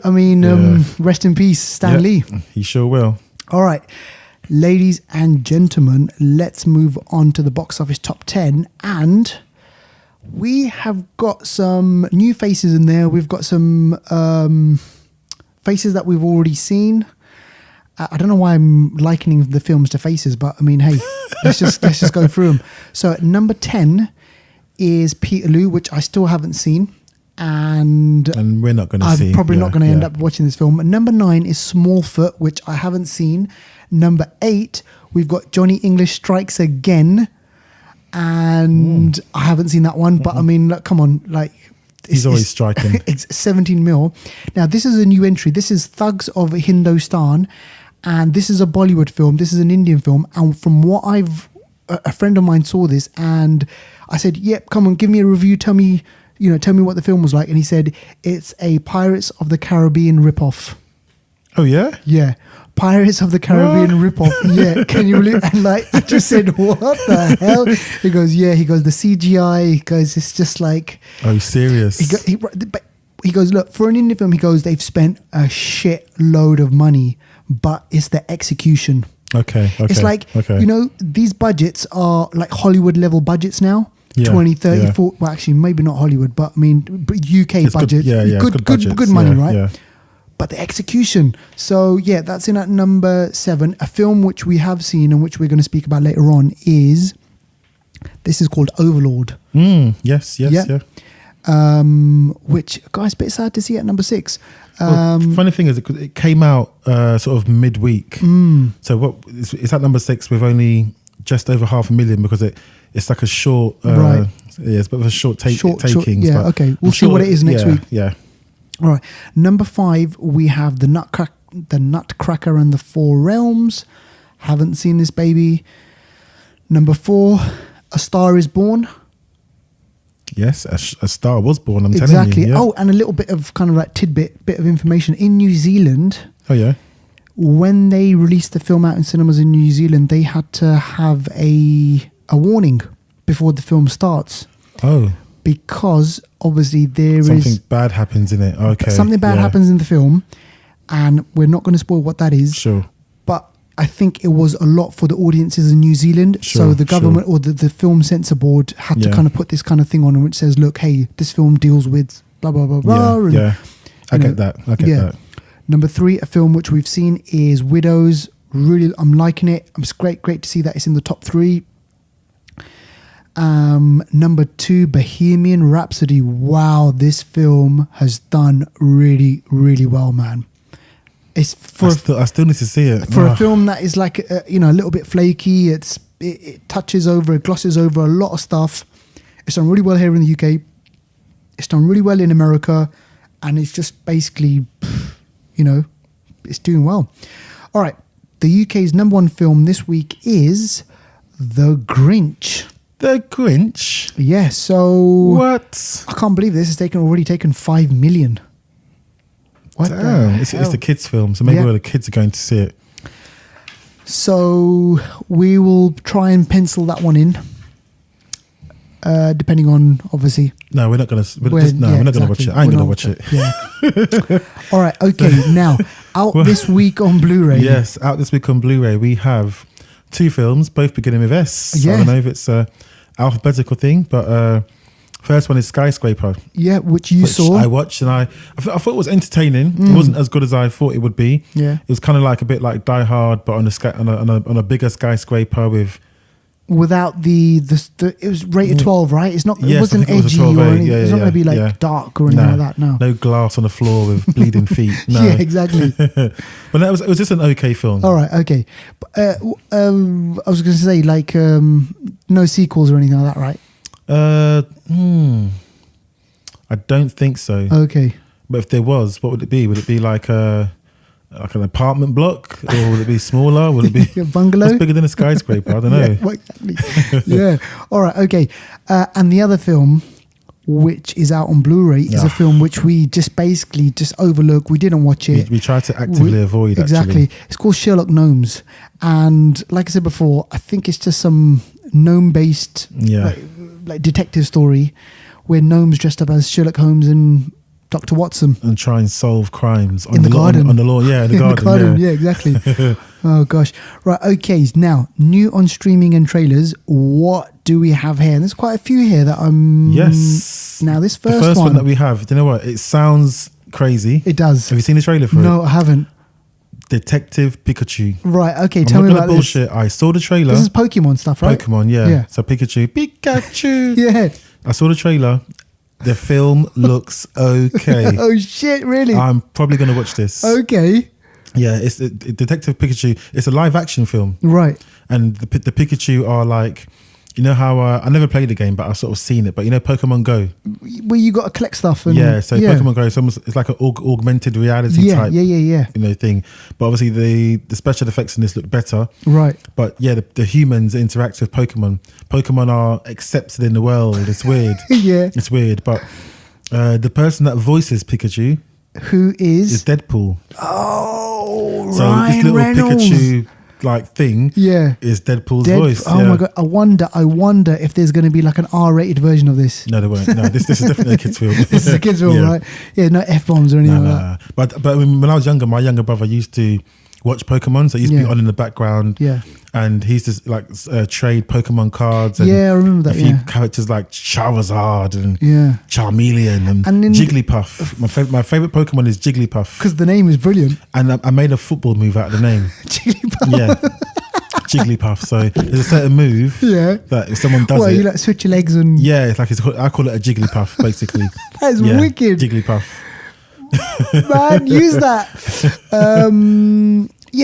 I mean, rest in peace, Stan Lee. He sure will. All right. Ladies and gentlemen, let's move on to the box office top 10. And... we have got some new faces in there. We've got some faces that we've already seen. I don't know why I'm likening the films to faces, but I mean, hey, let's just go through them. So at number 10 is Peterloo, which I still haven't seen, and we're not going to see. I'm probably not going to end up watching this film. Number 9 is Smallfoot, which I haven't seen. Number 8, we've got Johnny English Strikes Again. And I haven't seen that one, but I mean, come on, like... He's always striking. It's 17 mil. Now, this is a new entry. This is Thugs of Hindostan, and this is a Bollywood film. This is an Indian film. And from what a friend of mine saw this, and I said, yep, come on, give me a review. Tell me what the film was like. And he said, it's a Pirates of the Caribbean ripoff. Oh, yeah? Yeah. Pirates of the Caribbean ripoff. Yeah, can you believe? And like, I just said, what the hell? He goes, the CGI. He goes, it's just like... Oh, serious? He goes, look, for an indie film, he goes, they've spent a shit load of money, but it's the execution. Okay. It's like, these budgets are like Hollywood level budgets now. Yeah, 20, 30, 40, well, actually, maybe not Hollywood, but I mean, UK budgets. Good money, right? Yeah. But the execution. So, that's in at number 7. A film which we have seen and which we're going to speak about later on is This is called Overlord. Yes, Yeah. yeah. Which, guys, a bit sad to see at number 6. Well, funny thing is, it came out sort of midweek. So what it's at number 6 with only just over 500,000 because it's like a short, Right. Yeah, it's a bit of a short takings. Yeah, but okay. We'll I'm see what it is next week. Yeah. All right. Number 5, we have the Nutcracker and the Four Realms. Haven't seen this baby. Number 4, A Star Is Born. Yes, a star was born. I'm telling Exactly. you. Yeah. Oh, and a little bit of kind of like bit of information. In New Zealand, Oh yeah. when they released the film out in cinemas in New Zealand, they had to have a warning before the film starts. Oh. Because obviously Something bad happens in it. Okay. something bad happens in the film, and we're not going to spoil what that is. Sure. But I think it was a lot for the audiences in New Zealand. Sure, so the government or the film censor board had to kind of put this kind of thing on, which says, look, hey, this film deals with blah, blah, blah, blah. Yeah, I get that. That. Number 3, a film which we've seen is Widows. Really, I'm liking it. It's great to see that it's in the top 3. Number 2, Bohemian Rhapsody. Wow, this film has done really, really well, man. It's for I still need to see it for a film that is like a little bit flaky. It touches over, it glosses over a lot of stuff. It's done really well here in the UK. It's done really well in America, and it's just basically, it's doing well. All right, the UK's number 1 film this week is The Grinch. The Grinch. Yeah, so What? I can't believe this. It's already taken 5 million. What Damn, it's the kids' film, so maybe all the kids are going to see it. So we will try and pencil that one in, depending on obviously. No, we're not going to. We're not going to watch it. I ain't going to watch it. Yeah. All right. Okay. Now out this week on Blu-ray. Yes, out this week on Blu-ray we have 2 films, both beginning with S. Yeah. I don't know if it's a alphabetical thing, but first one is Skyscraper. Yeah, which saw. I watched, and I thought it was entertaining. It wasn't as good as I thought it would be. Yeah. It was kind of like a bit like Die Hard, but on a bigger skyscraper with. Without the it was rated 12, right? It's not. Yes, it wasn't I think it was a edgy 12A. or anything. Yeah, it's not going to be like yeah. dark or anything like that. No. No glass on the floor with bleeding feet. No. Yeah, exactly. But it was just an okay film. All right. Okay. I was going to say like no sequels or anything like that, right? I don't think so. Okay. But if there was, what would it be? Would it be like an apartment block, or would it be smaller? Would it be A bungalow? What's bigger than a skyscraper? I don't know. Yeah, well, exactly. Yeah. All right. Okay. And the other film, which is out on Blu-ray, is a film which we just basically overlook. We didn't watch it. We tried to actively avoid. Exactly. Actually. It's called Sherlock Gnomes, and like I said before, I think it's just some gnome-based like detective story where gnomes dressed up as Sherlock Holmes and Dr. Watson and try and solve crimes in the garden. On the lawn, yeah, in the garden. Yeah, exactly. Oh gosh. Right, okay. Now, new on streaming and trailers. What do we have here? And there's quite a few here that I'm. Yes. Now this the first one that we have. Do you know what? It sounds crazy. It does. Have you seen the trailer for it? No, I haven't. Detective Pikachu. Right. Okay. I'm Tell me not about gonna bullshit. I saw the trailer. This is Pokemon stuff, right? Pokemon, yeah. So Pikachu. Yeah. I saw the trailer. The film looks okay. Oh shit! Really? I'm probably going to watch this. Okay. Yeah, it's Detective Pikachu. It's a live action film, Right. and the Pikachu are like, you know how I never played the game, but I've sort of seen it. But you know, Pokemon Go. Where you got to collect stuff. And, Pokemon Go is almost, it's like an augmented reality type. Yeah. Thing. But obviously the special effects in this look better. Right. But yeah, the humans interact with Pokemon. Pokemon are accepted in the world. It's weird. Yeah. It's weird. But the person that voices Pikachu, who is Deadpool. Oh, So Ryan this little Reynolds. Pikachu like thing is Deadpool's voice. Oh my god! I wonder if there's going to be like an R-rated version of this. No, there won't. No, this is definitely a kids' film. This is a kids' film, right? Yeah, no F-bombs or anything like that. But when I was younger, my younger brother used to watch Pokemon, so it used to be on in the background. Yeah. And he used to like trade Pokemon cards. And I remember that. A few characters like Charizard and Charmeleon and Jigglypuff. My favorite Pokemon is Jigglypuff because the name is brilliant. and I made a football move out of the name. Jigglypuff. Yeah. Jigglypuff. So there's a certain move that if someone does it, you like switch your legs and it's like I call it a Jigglypuff, basically. That's wicked. Jigglypuff. Man, use that.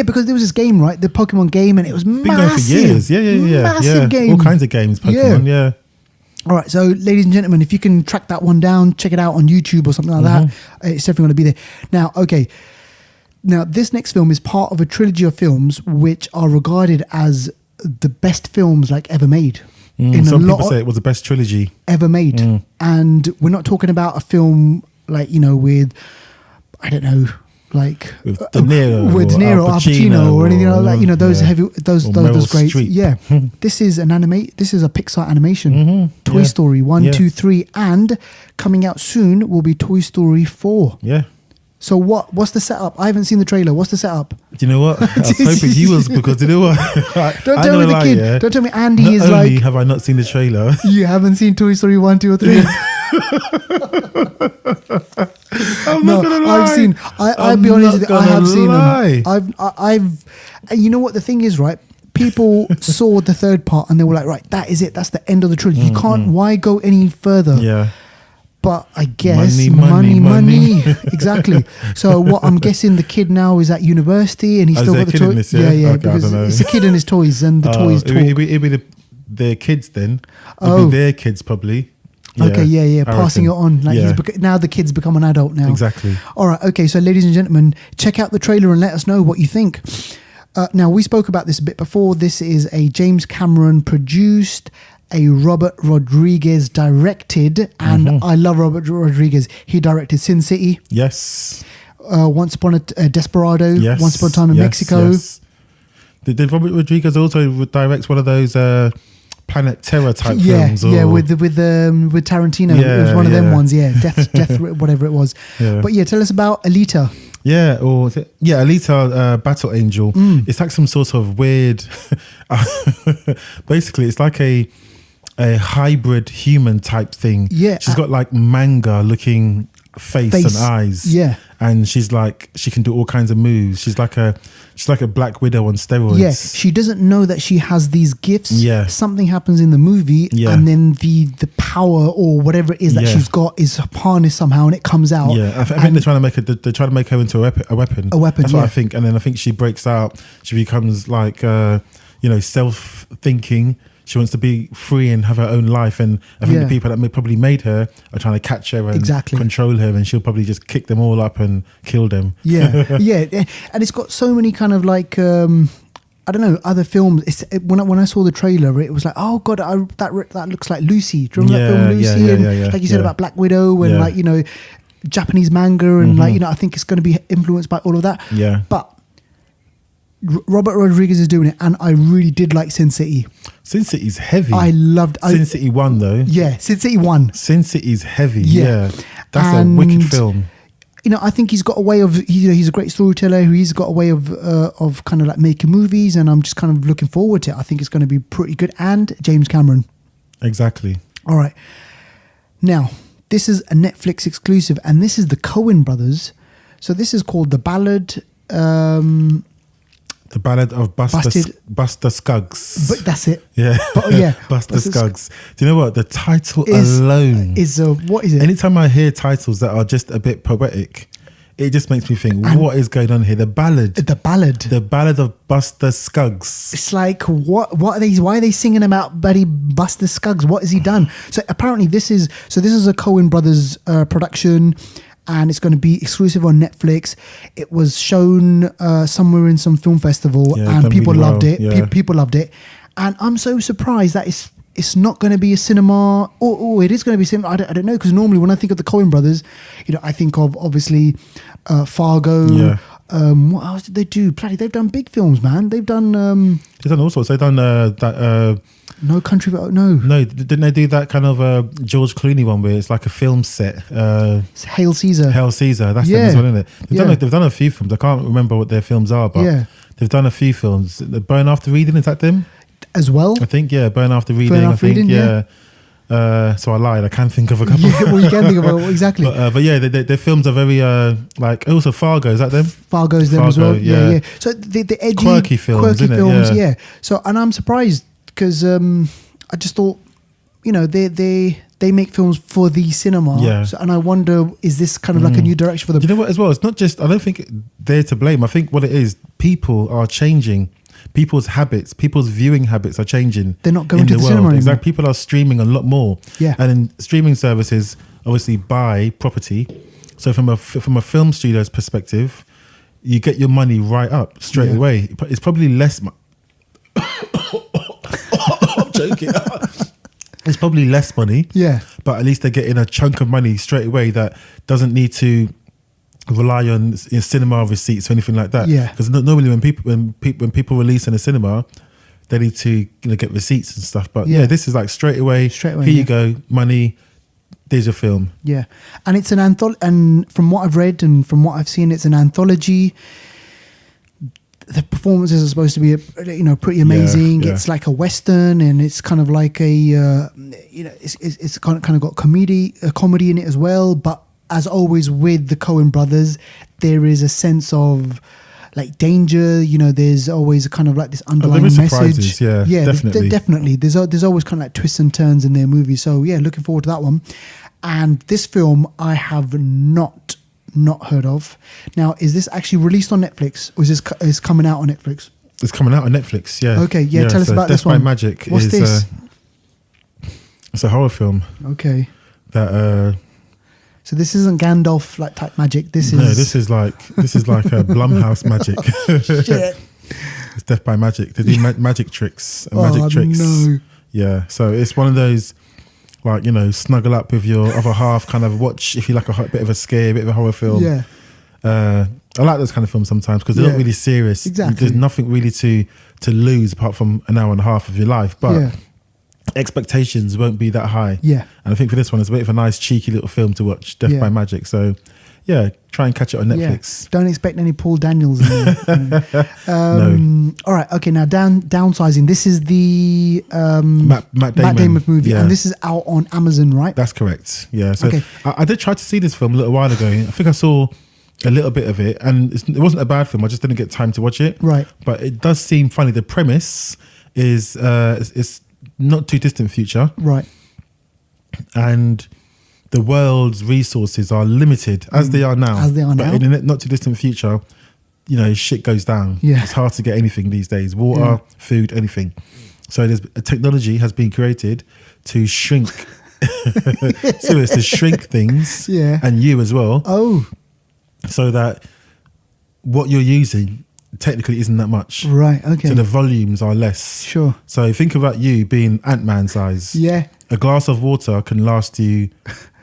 Because there was this game, right? The Pokemon game, and it was massive. Been going for years. Yeah. Massive game. All kinds of games, Pokemon, yeah. All right, so ladies and gentlemen, if you can track that one down, check it out on YouTube or something like that. It's definitely going to be there. Now, okay. Now, this next film is part of a trilogy of films which are regarded as the best films like ever made. Some people say it was the best trilogy ever made. And we're not talking about a film like, with, I don't know, like with De Niro, or Al Pacino or anything like that. Those heavy, those great. Streep. Yeah, this is This is a Pixar animation. Toy Story 1, 2, 3, and coming out soon will be Toy Story 4. Yeah. So what's the setup? I haven't seen the trailer. What's the setup? Do you know what? I was hoping you was, because you know what? Don't tell me the kid. Yeah? Don't tell me Andy not is only like. Have I not seen the trailer? You haven't seen Toy Story 1, 2, or 3. I'm not gonna lie. I've seen. I'll be honest with you. I have seen them. I've. And you know what the thing is, right? People saw the third part and they were like, right, that is it. That's the end of the trilogy. You can't. Why go any further? Yeah. But I guess money. Exactly. So what I'm guessing, the kid now is at university and he's still got the toys. Yeah, okay, because it's a kid and his toys, and the toys talk. It'd be their kids then. It'd be their kids probably. Yeah. Passing it on. Like now the kid's become an adult now. Exactly. All right. Okay. So ladies and gentlemen, check out the trailer and let us know what you think. Now we spoke about this a bit before. This is a James Cameron produced, a Robert Rodriguez directed, and I love Robert Rodriguez. He directed Sin City. Yes. Once Upon a Desperado. Yes. Once Upon a Time in Mexico. Yes. Did Robert Rodriguez also direct one of those Planet Terror type films? Yeah, with Tarantino. It was one of them ones. Yeah, Death, whatever it was. Yeah. But tell us about Alita. Yeah, Alita, Battle Angel. It's like some sort of weird. Basically, it's like a hybrid human type thing. Yeah, she's got like manga looking face and eyes. Yeah, and she's like, she can do all kinds of moves. She's like a Black Widow on steroids. Yeah, she doesn't know that she has these gifts. Yeah, something happens in the movie, and then the power or whatever it is that she's got is harnessed somehow, and it comes out. Yeah, I think they're trying to make her into a weapon. A weapon. That's what I think. And then I think she breaks out. She becomes like self-thinking. She wants to be free and have her own life, and I think the people that probably made her are trying to catch her and control her, and she'll probably just kick them all up and kill them. Yeah, and it's got so many kind of like I don't know, other films. When I saw the trailer, it was like, oh god, that looks like Lucy. Do you remember that film Lucy? Like you said about Black Widow and like Japanese manga and like I think it's going to be influenced by all of that. Yeah, but Robert Rodriguez is doing it, and I really did like Sin City. Sin City's heavy. I loved Sin City 1 though. Yeah, Sin City 1. Sin City's heavy. Yeah. That's a wicked film. I think he's got a way of, he's a great storyteller. He's got a way of kind of like making movies, and I'm just kind of looking forward to it. I think it's going to be pretty good. And James Cameron. Exactly. All right. Now, this is a Netflix exclusive, and this is the Coen brothers. So this is called The Ballad. The Ballad of Buster Scruggs. But that's it. Yeah. Yeah. Buster Scruggs. Do you know what? The title alone is what is it? Anytime I hear titles that are just a bit poetic, it just makes me think, what is going on here? The Ballad. The Ballad of Buster Scruggs. It's like, what are they? Why are they singing about Buddy Buster Scruggs? What has he done? So apparently this is a Coen brothers production. And it's going to be exclusive on Netflix. It was shown somewhere in some film festival, and people loved it. Yeah. People loved it, and I'm so surprised that it's not going to be a cinema, or it is going to be cinema. I don't know, because normally when I think of the Coen brothers, I think of obviously Fargo. Yeah. What else did they do? Bloody, they've done big films, man. They've done all sorts. They've done that. No Country for No. No, didn't they do that kind of George Clooney one where it's like a film set? Hail Caesar. Hail Caesar, that's them as well, isn't it? They've done a few films. I can't remember what their films are, but they've done a few films. The Burn After Reading, is that them? As well? I think, Burn After Reading. So I lied. I can think of a couple. Yeah, well, you can think of it, exactly. But yeah, their films are very like also Fargo. Is that them? Fargo's them as Fargo, well. Yeah. So the edgy, quirky films, isn't it? yeah. So and I'm surprised because I just thought, you know, they make films for the cinema. Yeah. So, and I wonder, is this kind of like a new direction for them? You know what? As well, it's not just. I don't think they're to blame. I think what it is, people are changing. People's habits, people's viewing habits are changing. They're not going to the world. cinema anymore. Exactly. People are streaming a lot more. Yeah. And in streaming services obviously buy property. So from a film studio's perspective, you get your money right up straight away. It's probably less. I'm joking. It's probably less money. Yeah. But at least they're getting a chunk of money straight away that doesn't need to rely on cinema receipts or anything like that. Yeah. Because normally when people release in a cinema, they need to get receipts and stuff. But yeah, this is like straight away. Here you go, money. There's your film. Yeah, and it's an anthology. And from what I've read and from what I've seen, it's an anthology. The performances are supposed to be, pretty amazing. Yeah. It's like a western, and it's kind of like a, it's kind of got comedy in it as well. But as always with the Coen brothers, there is a sense of like danger. There's always a kind of like this underlying message. Surprises, yeah, definitely. Definitely. There's always kind of like twists and turns in their movies. So yeah, looking forward to that one. And this film I have not heard of. Now, is this actually released on Netflix, or is coming out on Netflix? It's coming out on Netflix. Yeah. Okay. Yeah. Tell us about Death this one. by Magic. What's this? It's a horror film. Okay. That. So this isn't Gandalf like type magic. This is like a Blumhouse magic. Shit. It's Death by Magic. They do magic tricks and magic tricks. No. Yeah. So it's one of those, like, snuggle up with your other half, kind of watch if you like a bit of a scare, a bit of a horror film. Yeah. I like those kind of films sometimes because they're not really serious. Exactly. There's nothing really to lose apart from an hour and a half of your life. But expectations won't be that high. Yeah. And I think for this one, it's a bit of a nice, cheeky little film to watch, Death by Magic. So, yeah, try and catch it on Netflix. Yeah. Don't expect any Paul Daniels in there. No. All right. Okay. Now, downsizing. This is the Matt Damon movie, yeah. and this is out on Amazon, right? That's correct. Yeah. So I did try to see this film a little while ago. I think I saw a little bit of it, and it wasn't a bad film. I just didn't get time to watch it. Right. But it does seem funny. The premise is it's not too distant future. Right. And the world's resources are limited as they are now. But in the not too distant future, shit goes down. Yeah. It's hard to get anything these days. Water, food, anything. So there's a technology has been created to shrink to shrink things and you as well. Oh. So that what you're using technically isn't that much. Right, okay. So the volumes are less. Sure. So think about you being Ant-Man size. Yeah. A glass of water can last you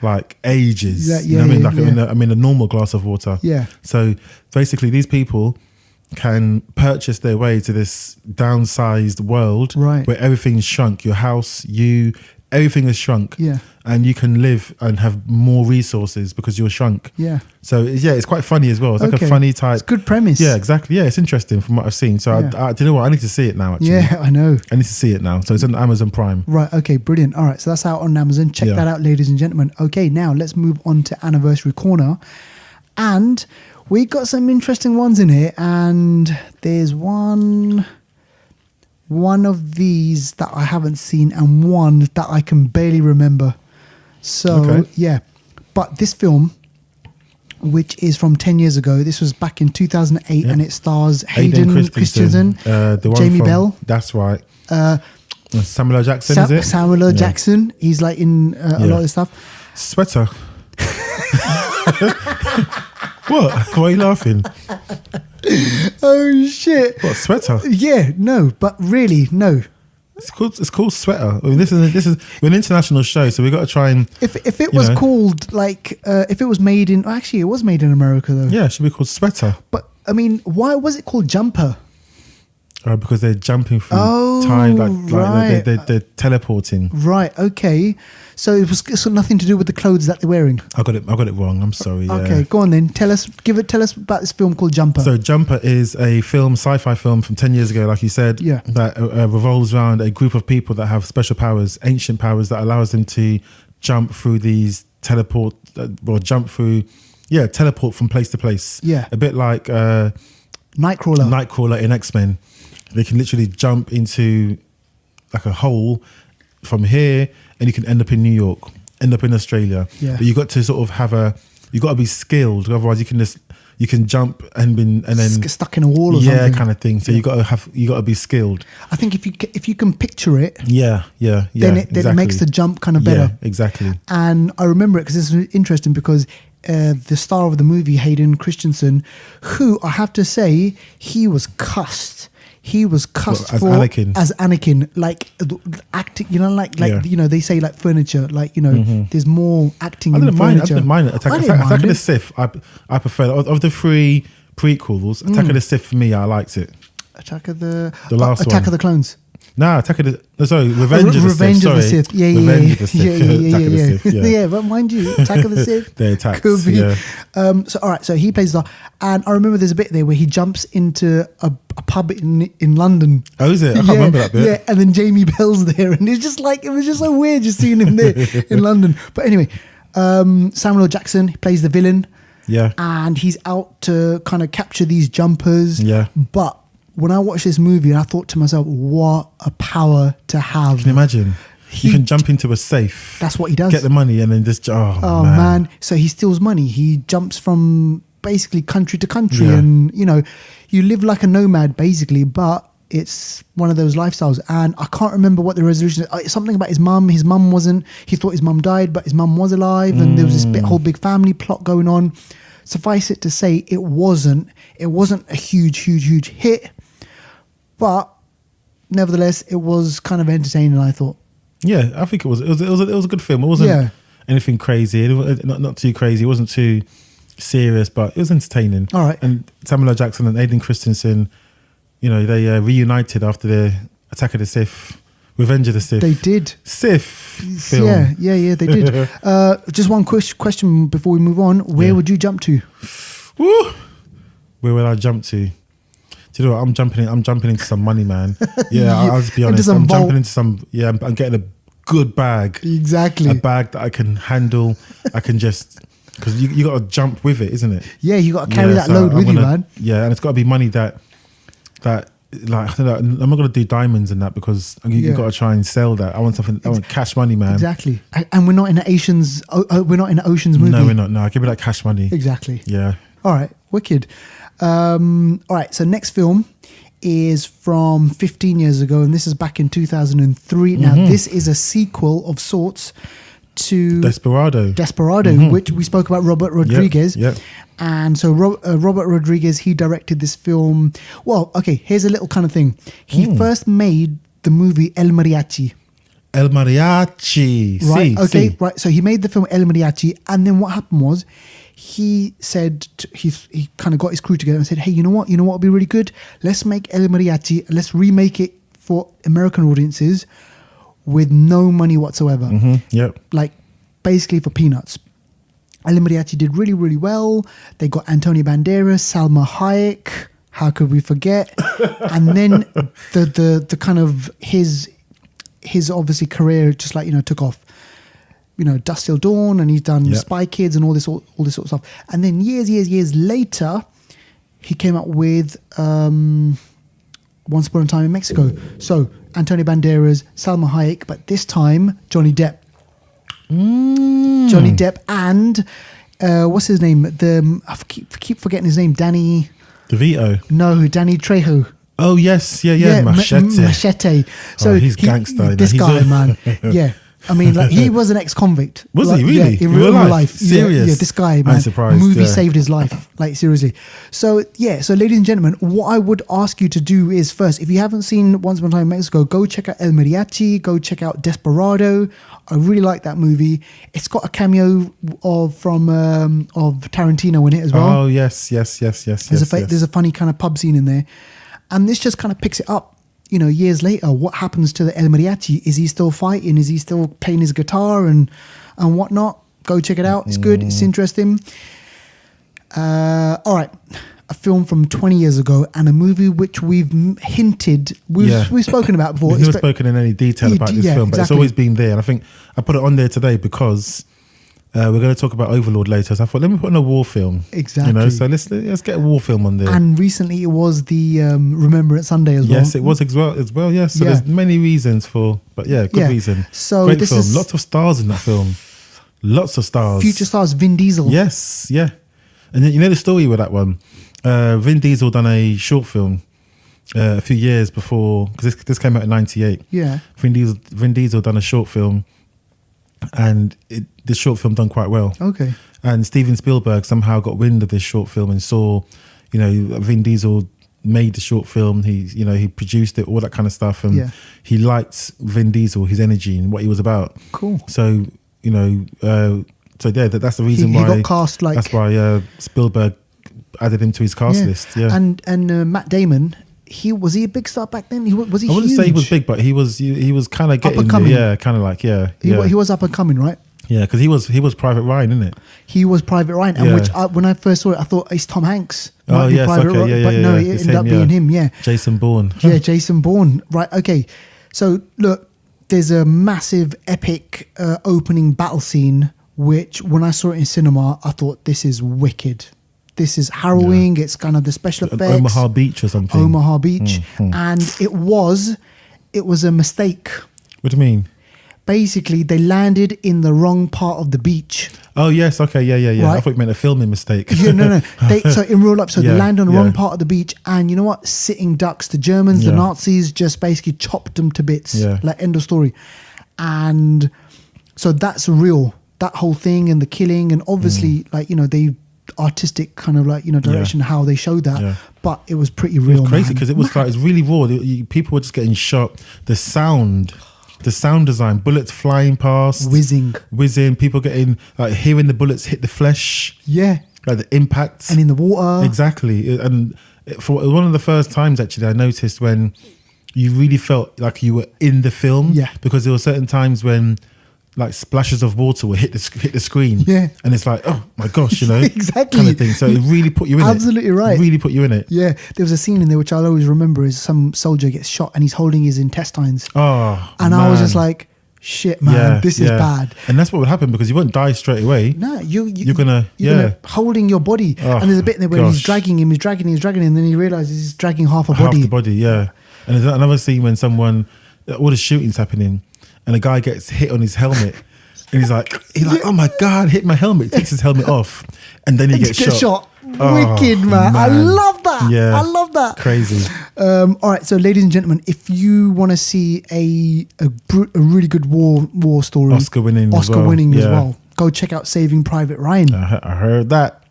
like ages. Yeah, what I mean? Like a normal glass of water. Yeah. So basically these people can purchase their way to this downsized world where everything's shrunk. Your house, everything is shrunk. Yeah. And you can live and have more resources because you're shrunk. Yeah. So it's quite funny as well. It's like a funny type. It's a good premise. Yeah, exactly. Yeah, it's interesting from what I've seen. So do you know what? I need to see it now, actually. Yeah, I know. I need to see it now. So it's on Amazon Prime. Right. Okay, brilliant. All right. So that's out on Amazon. Check that out, ladies and gentlemen. Okay, now let's move on to Anniversary Corner. And we got some interesting ones in here. And there's one of these that I haven't seen and one that I can barely remember. So, but this film, which is from 10 years ago, this was back in 2008 and it stars Hayden Christensen, Jamie Bell. That's right. Samuel L. Jackson, is it? Samuel L. Jackson. He's like in a lot of stuff. Sweater. What? Why are you laughing? Oh, shit. What, Sweater? Yeah, no, but really, no. It's called Sweater. I mean, this is we're an international show, so we've got to try and. If it was called like if it was made in actually it was made in America though. Yeah, it should be called Sweater. But I mean, why was it called Jumper? Because they're jumping through. Oh, time, like right. they're teleporting. Right. Okay. So it was got nothing to do with the clothes that they're wearing. I got it wrong. I'm sorry. Yeah. Okay, go on then. Tell us about this film called Jumper. So Jumper is a sci-fi film from 10 years ago, like you said, Yeah. that revolves around a group of people that have special powers, ancient powers that allows them to jump through these teleport from place to place. Yeah. A bit like Nightcrawler in X-Men. They can literally jump into like a hole from here and you can end up in New York, end up in Australia. Yeah. But you got to sort of you got to be skilled, otherwise you can jump and then Get stuck in a wall or something. Yeah, kind of thing. So you got to be skilled. I think if you can picture it, Yeah. then it makes the jump kind of better. Yeah, exactly. And I remember it because this is interesting because the star of the movie, Hayden Christensen, who I have to say, he was cussed. He was cussed as Anakin, like acting. You know, Yeah. you know, they say like furniture. Like, you know, there's more acting I in didn't furniture. mind it. Attack of the Sith. I prefer of the three prequels. Attack of the Sith for me, I liked it. Attack of the last Attack one. of the Clones. Nah, Revenge of the Sith. Revenge of the Sith. Yeah. Revenge of the Sith. Attack of the Sith. Yeah. Yeah, but mind you, Attack of the Sith. The attacks. Could be. Yeah. So all right, so he plays the, and I remember there's a bit there where he jumps into a pub in London. Oh, is it? I can't remember that bit. Yeah, and then Jamie Bell's there, and it's just like, it was just so weird just seeing him there in London. But anyway, Samuel L. Jackson, he plays the villain. Yeah. And he's out to kind of capture these jumpers. Yeah. But when I watched this movie, I thought to myself, what a power to have. Can you imagine? You can jump into a safe. That's what he does. Get the money and then just, Oh man. So he steals money. He jumps from basically country to country. Yeah. And, you know, you live like a nomad basically, but it's one of those lifestyles. And I can't remember what the resolution is. It's something about his mum. His mum wasn't, he thought his mum died, but his mum was alive. And there was this whole big family plot going on. Suffice it to say, it wasn't a huge hit. But nevertheless, it was kind of entertaining, I thought. Yeah, I think it was a good film. It wasn't anything crazy. It was not too crazy. It wasn't too serious, but it was entertaining. All right. And Samuel L. Jackson and Hayden Christensen, you know, they reunited after the Attack of the Sith, Revenge of the Sith. They did. Sith film. Yeah, they did. Just one question before we move on. Where would you jump to? Woo! Where would I jump to? Do you know what? I'm jumping into some money, man. Yeah, I'll just be honest. I'm jumping into some. Yeah, I'm getting a good bag. Exactly. A bag that I can handle. I can just, because you got to jump with it, isn't it? Yeah, you got to carry that load with you, man. Yeah, and it's got to be money that like I don't know, I'm not going to do diamonds and that because you got to try and sell that. I want something. I want cash money, man. Exactly. And we're not in the Oceans. We're not in an Oceans movie. No, we're not. No, give me that cash money. Exactly. Yeah. All right. Wicked. All right. So next film is from 15 years ago, and this is back in 2003. Now, this is a sequel of sorts to Desperado, which we spoke about, Robert Rodriguez. Yep. And so Robert Rodriguez, he directed this film. Well, okay, here's a little kind of thing. He first made the movie El Mariachi. Right, okay, right. So he made the film El Mariachi, and then what happened was he said, he kind of got his crew together and said, hey, you know what would be really good? Let's make El Mariachi, let's remake it for American audiences with no money whatsoever. Yep. Like basically for peanuts. El Mariachi did really, really well. They got Antonio Banderas, Salma Hayek. How could we forget? And then the kind of his obviously career just like, you know, took off. You know, Dusk Till Dawn, and he's done Spy Kids and all this sort of stuff. And then years later, he came up with Once Upon a Time in Mexico. So Antonio Banderas, Salma Hayek, but this time Johnny Depp. Johnny Depp and what's his name? I keep forgetting his name. Danny DeVito. No, Danny Trejo. Oh yes, yeah. Machete. So he's gangster. This guy, man. Yeah. I mean, like he was an ex-convict. Was like, he really? Yeah, in real life. Serious? Yeah, this guy, man. I'm surprised. Movie saved his life. Like seriously. So yeah. So ladies and gentlemen, what I would ask you to do is first, if you haven't seen Once Upon a Time in Mexico, go check out El Mariachi. Go check out Desperado. I really like that movie. It's got a cameo of Tarantino in it as well. Oh yes. There's a funny kind of pub scene in there, and this just kind of picks it up. years later, what happens to the El Mariachi? Is he still fighting? Is he still playing his guitar and whatnot? Go check it out. It's good. It's interesting. All right. A film from 20 years ago and a movie which we've hinted, we've spoken about before. We've never spoken in any detail about this film, but it's always been there. And I think I put it on there today because we're going to talk about Overlord later. So I thought, let me put in a war film. Exactly. So let's get a war film on there. And recently it was the Remembrance Sunday as well. Yes, it was as well. Yes. So there's many reasons good reason. So great this film. is Lots of stars in that film. Lots of stars. Future stars Vin Diesel. Yes, yeah. And then, you know the story with that one? Vin Diesel done a short film a few years before, because this came out in 98. Yeah. Vin Diesel done a short film, and this short film done quite well. Okay. And Steven Spielberg somehow got wind of this short film and saw, Vin Diesel made the short film. He produced it, all that kind of stuff, and he liked Vin Diesel, his energy and what he was about. Cool. So that's the reason why he got cast. That's why Spielberg added him to his cast list. Yeah. And Matt Damon, was he a big star back then? Was he? I wouldn't huge? say he was big, but he was kind of getting there. Yeah, kind of like He was up and coming, right? Yeah, because he was Private Ryan, isn't it? He was Private Ryan, and which when I first saw it, I thought it's Tom Hanks. But no, it ended up being him. Yeah, Jason Bourne. Yeah, Jason Bourne. Right. Okay. So look, there's a massive, epic opening battle scene, which when I saw it in cinema, I thought this is wicked. This is harrowing. Yeah. It's kind of the special effects. Omaha Beach or something. Omaha Beach, and it was a mistake. What do you mean? Basically, they landed in the wrong part of the beach. Oh yes, okay, yeah. Right? I thought you meant a filming mistake. No. So in real life, they landed on the wrong part of the beach, and you know what? Sitting ducks. The Germans, the Nazis, just basically chopped them to bits. Yeah. Like end of story. And so that's real. That whole thing and the killing, and obviously, they artistic kind of direction how they showed that. Yeah. But it was pretty real. It was crazy because it was it's really raw. People were just getting shot. The sound design, bullets flying past, whizzing, people getting hearing the bullets hit the flesh, like the impact, and in the water, exactly. And for one of the first times actually I noticed when you really felt like you were in the film, because there were certain times when like splashes of water will hit the screen, and it's like, oh my gosh, exactly, kind of thing. So it really put you in Absolutely right. It really put you in it. Yeah, there was a scene in there which I'll always remember is some soldier gets shot and he's holding his intestines. Oh, and man. I was just like, shit, man, this is bad. And that's what would happen because you won't die straight away. No, you're gonna holding your body. Oh, and there's a bit in there where he's dragging him, and then he realizes he's dragging half a body. Half the body, yeah. And there's another scene when all the shooting's happening, and a guy gets hit on his helmet. And he's like, oh my God, hit my helmet. He takes his helmet off, and then he gets shot. Wicked, man. I love that. Yeah. I love that. Crazy. All right, so ladies and gentlemen, if you want to see a really good war story, Oscar winning as well, go check out Saving Private Ryan. I heard that.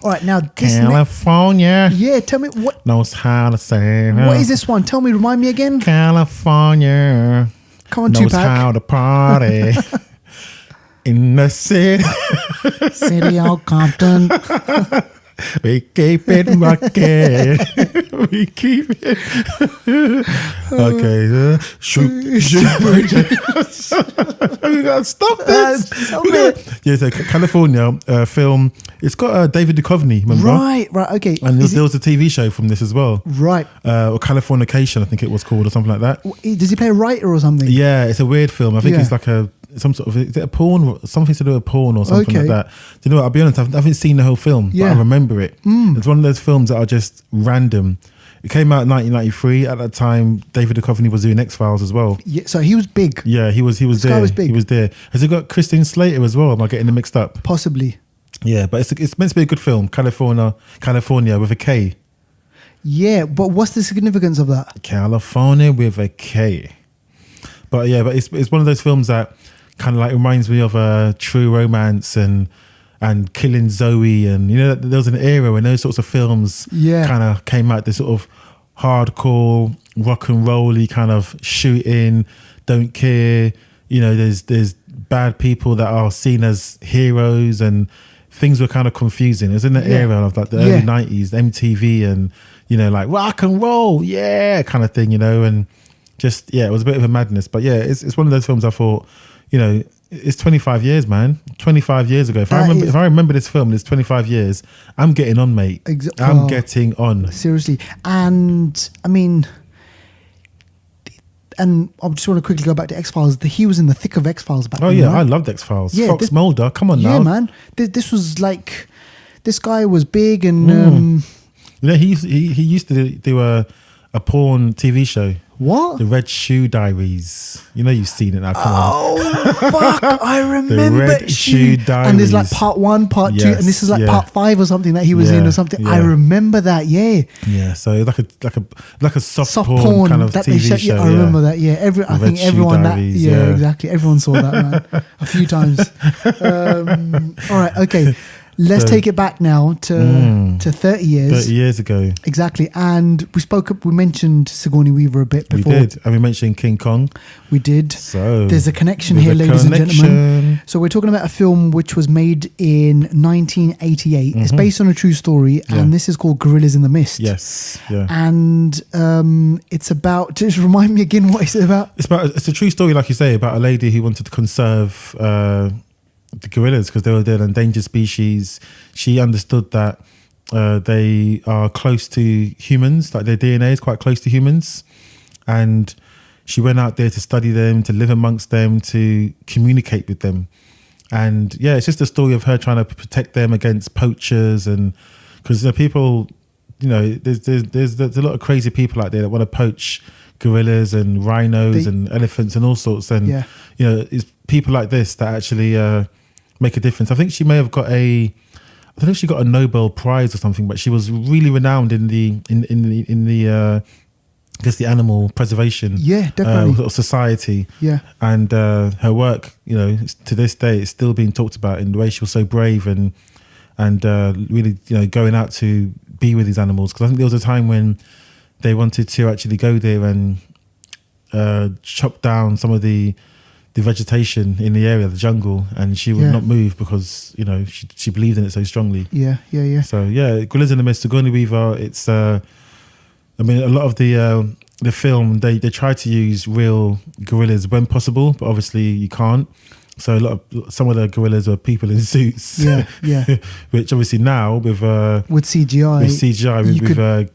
All right, now this California. Tell me what knows how to say. What is this one? Tell me, remind me again. California. Come on, knows Tupac. How to party. In the city of Compton. We keep it rocking. We keep it. Okay. Shoot. We gotta stop this. Yeah, so California film. It's got David Duchovny, remember? Right, okay. And there was a TV show from this as well. Right. Or Californication, I think it was called, or something like that. Does he play a writer or something? Yeah, it's a weird film. I think it's like some sort of, is it a porn? Something to do with porn or something like that. Do you know what? I'll be honest, I haven't seen the whole film, but I remember it. It's one of those films that are just random. It came out in 1993. At that time, David Duchovny was doing X-Files as well. Yeah, so he was big. Yeah, he was there. Guy was big. He was there. Has it got Christine Slater as well? Am I getting them mixed up? Possibly. Yeah, but it's meant to be a good film. California with a K. Yeah, but what's the significance of that? California with a K. But it's one of those films that kind of like reminds me of True Romance and Killing Zoe, and there was an era when those sorts of films kind of came out. This sort of hardcore rock and roll-y kind of shooting, don't care. There's bad people that are seen as heroes and things were kind of confusing. It was in the era of like the early 90s, MTV, and like rock and roll, kind of thing, and just it was a bit of a madness. But it's one of those films I thought, it's 25 years, man. 25 years ago. If I remember this film, it's 25 years. I'm getting on, mate. I'm getting on. Seriously. And I mean, and I just want to quickly go back to X-Files. He was in the thick of X-Files back then. Oh, yeah. Right? I loved X-Files. Yeah, Fox Mulder. Come on now. Yeah, man. This was like, this guy was big and... he used to do a porn TV show. What? The Red Shoe Diaries. You've seen it now. Come on. Oh, fuck. I remember. The Red Shoe Diaries. And there's like part 1, part 2, and this is like part 5 or something that he was in or something. Yeah. I remember that, Yeah, so like a soft porn kind of that TV show. I remember that, I think everyone Diaries, exactly. Everyone saw that, man. A few times. All right, okay. Let's take it back now to 30 years. 30 years ago. Exactly. And we mentioned Sigourney Weaver a bit before. We did. And we mentioned King Kong. We did. So there's a connection here, ladies and gentlemen. So we're talking about a film which was made in 1988. It's based on a true story, and this is called Gorillas in the Mist. Yes. Yeah. And it's about, just remind me again what is it about? It's a true story, like you say, about a lady who wanted to conserve the gorillas because they were an endangered species. She understood that they are close to humans, like their DNA is quite close to humans, and she went out there to study them, to live amongst them, to communicate with them. And it's just a story of her trying to protect them against poachers, and because the people, there's a lot of crazy people out there that want to poach gorillas and rhinos and elephants and all sorts, and it's people like this that actually make a difference. I think she may have got I don't know if she got a Nobel Prize or something, but she was really renowned in the I guess the animal preservation definitely society. And her work, to this day, is still being talked about in the way she was so brave and really going out to be with these animals. Because I think there was a time when they wanted to actually go there and chop down some of the vegetation in the area, the jungle, and she would not move because she believed in it so strongly. So Gorillas in the Mist, Sigourney Weaver. It's a lot of the film they try to use real gorillas when possible, but obviously you can't. So some of the gorillas are people in suits. Which obviously now with CGI,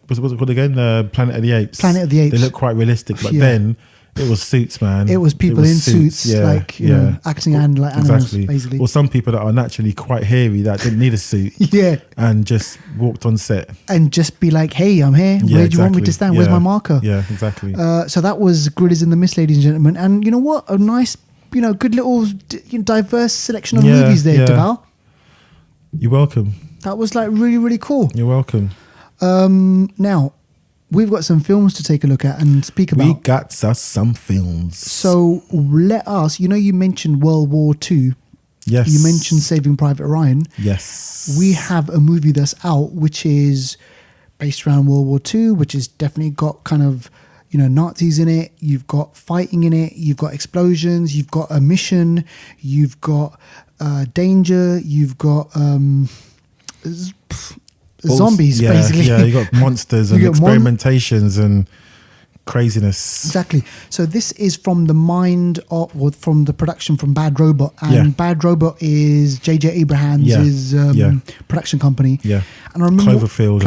what's it called again? Planet of the Apes. They look quite realistic, but then it was suits, man. It was people in suits, acting like animals, basically. Or some people that are naturally quite hairy that didn't need a suit, and just walked on set and just be like, "Hey, I'm here. Where do you want me to stand? Where's my marker?" Yeah, exactly. So that was Gorillas in the Mist, ladies and gentlemen. And you know what? A nice, good little diverse selection of movies there, Deval. You're welcome. That was like really, really cool. You're welcome. Now, we've got some films to take a look at and speak about. We got some films. So let us, you mentioned World War II. Yes. You mentioned Saving Private Ryan. Yes. We have a movie that's out which is based around World War II, which has definitely got kind of, Nazis in it. You've got fighting in it. You've got explosions. You've got a mission. You've got danger. You've got zombies, basically. Yeah, you got monsters and experimentations and craziness. Exactly. So this is from the mind of, or from the production from Bad Robot, and Bad Robot is J.J. Abrams' production company. Yeah. And I remember Cloverfield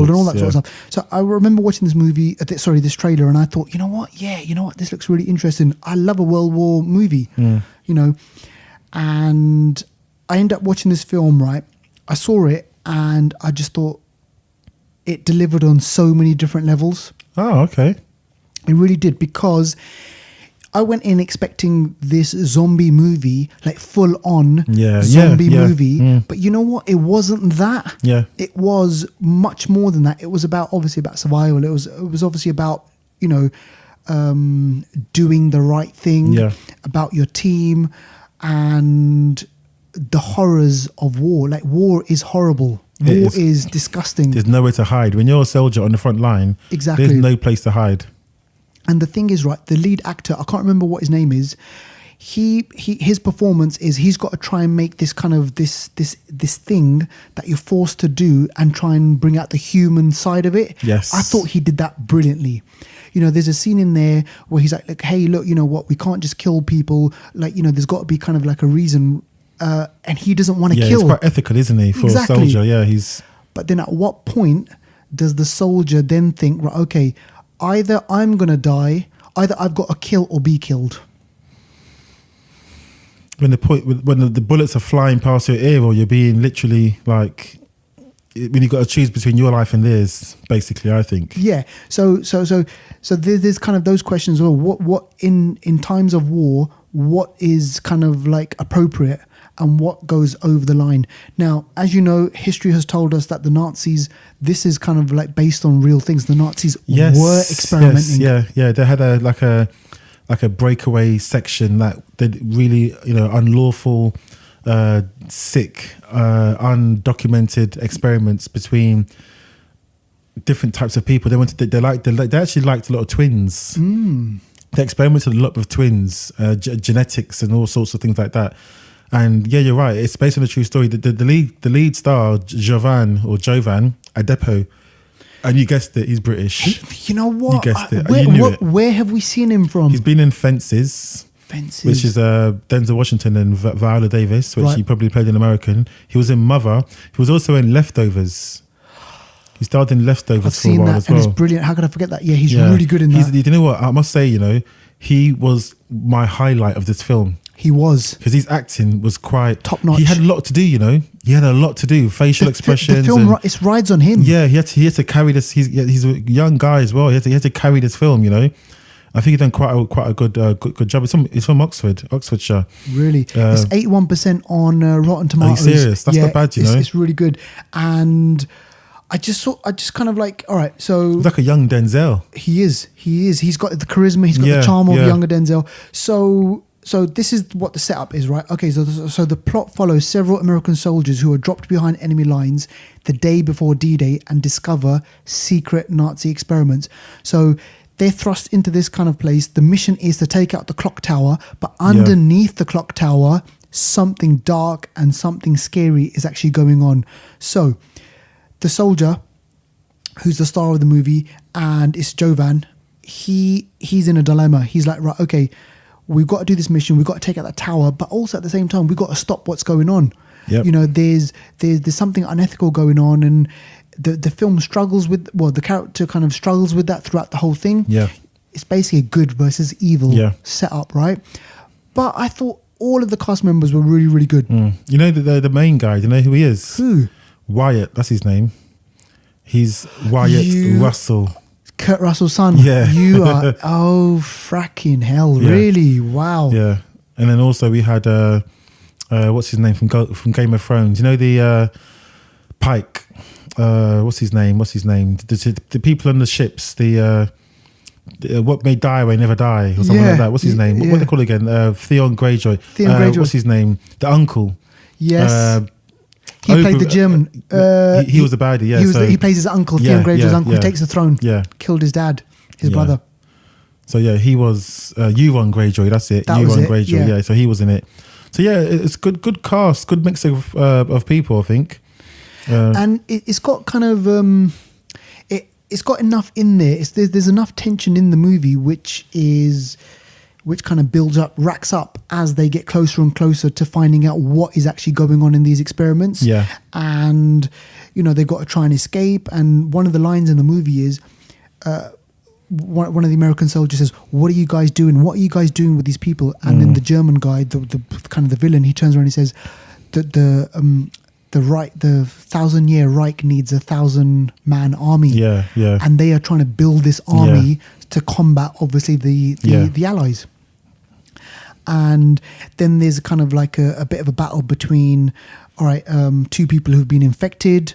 and all that sort of stuff. So I remember watching this movie, this trailer, and I thought, you know what? This looks really interesting. I love a World War movie, and I ended up watching this film, right? I saw it and I just thought it delivered on so many different levels. Oh, okay. It really did, because I went in expecting this zombie movie, like full on zombie movie. But you know what? It wasn't that. Yeah. It was much more than that. It was obviously about survival. It was obviously about, doing the right thing, about your team, and the horrors of war. Like, war is horrible. War is disgusting. There's nowhere to hide. When you're a soldier on the front line, there's no place to hide. And the thing is, right, the lead actor, I can't remember what his name is, his performance is he's got to try and make this kind of this thing that you're forced to do and try and bring out the human side of it. Yes. I thought he did that brilliantly. You know, there's a scene in there where he's like, hey, look, you know what, we can't just kill people. Like, you know, there's got to be kind of like a reason. And he doesn't want to kill. He's quite ethical, isn't he, for a soldier? Yeah, he's... But then at what point does the soldier then think, right, okay, either I'm going to die, either I've got to kill or be killed? When the bullets are flying past your ear, or you're being literally like, when you've got to choose between your life and theirs, basically, I think. Yeah. So there's kind of those questions. Well, what in times of war, what is kind of like appropriate and what goes over the line? Now, as you know, history has told us that the Nazis, this is kind of like based on real things. The Nazis were experimenting. Yeah. They had a breakaway section that did really, you know, unlawful, sick, undocumented experiments between different types of people. They actually liked a lot of twins. They experimented a lot with twins, genetics and all sorts of things like that. And yeah, you're right. It's based on a true story. The lead star, Jovan Adepo, and you guessed it, he's British. You know what? You guessed it. Where have we seen him from? He's been in Fences, which is Denzel Washington and Viola Davis, which he probably played in American. He was in Mother. He was also in Leftovers. He starred in Leftovers for a while as well. And it's brilliant. How could I forget that? Yeah, he's really good in that. You know what? I must say, you know, he was my highlight of this film. He was. Because his acting was quite... top notch. He had a lot to do, you know. He had a lot to do. Facial expressions. The film, it rides on him. Yeah, he had to carry this. He's a young guy as well. He had to carry this film, you know. I think he done quite a good job. It's from Oxfordshire. Really? It's 81% on Rotten Tomatoes. Are you serious? That's not bad, you know. It's really good. And I just kind of like, all right, so... He's like a young Denzel. He is. He's got the charisma. He's got the charm of younger Denzel. So this is what the setup is, right? Okay, so the plot follows several American soldiers who are dropped behind enemy lines the day before D-Day and discover secret Nazi experiments. So they're thrust into this kind of place. The mission is to take out the clock tower, but underneath the clock tower, something dark and something scary is actually going on. So the soldier, who's the star of the movie, and it's Jovan, he's in a dilemma. He's like, right, okay, we've got to do this mission. We've got to take out that tower, but also at the same time, we've got to stop what's going on. Yep. You know, there's something unethical going on, and the film struggles with, well, the character kind of struggles with that throughout the whole thing. Yeah, it's basically a good versus evil setup, right? But I thought all of the cast members were really, really good. You know, the main guy. Do you know who he is? Who? Wyatt. That's his name. He's Wyatt Russell. Kurt Russell's son. Yeah. You are, oh, fracking hell. Really? Wow. Yeah. And then also we had, what's his name from Game of Thrones? You know, the Pike. What's his name? The people on the ships, what may die may never die, or something like that. What's his name? What do they call it again? Theon Greyjoy. What's his name? The uncle. Yes. He played the German. He was the baddie, yeah. He plays his uncle, Theon Greyjoy's uncle, who takes the throne. Yeah. Killed his dad, his brother. So yeah, he was Euron Greyjoy, that's it. Euron Greyjoy, yeah. So he was in it. So yeah, it's good cast, good mix of people, I think. And it's got kind of... It's got enough in there. There's enough tension in the movie, which kind of builds up, racks up as they get closer and closer to finding out what is actually going on in these experiments. Yeah. And, you know, they've got to try and escape. And one of the lines in the movie is, one of the American soldiers says, "What are you guys doing? What are you guys doing with these people?" And then the German guy, the kind of the villain, he turns around and he says that the 1,000-year Reich needs 1,000-man army. Yeah, yeah. And they are trying to build this army to combat, obviously, the Allies. And then there's kind of like a bit of a battle between, two people who've been infected.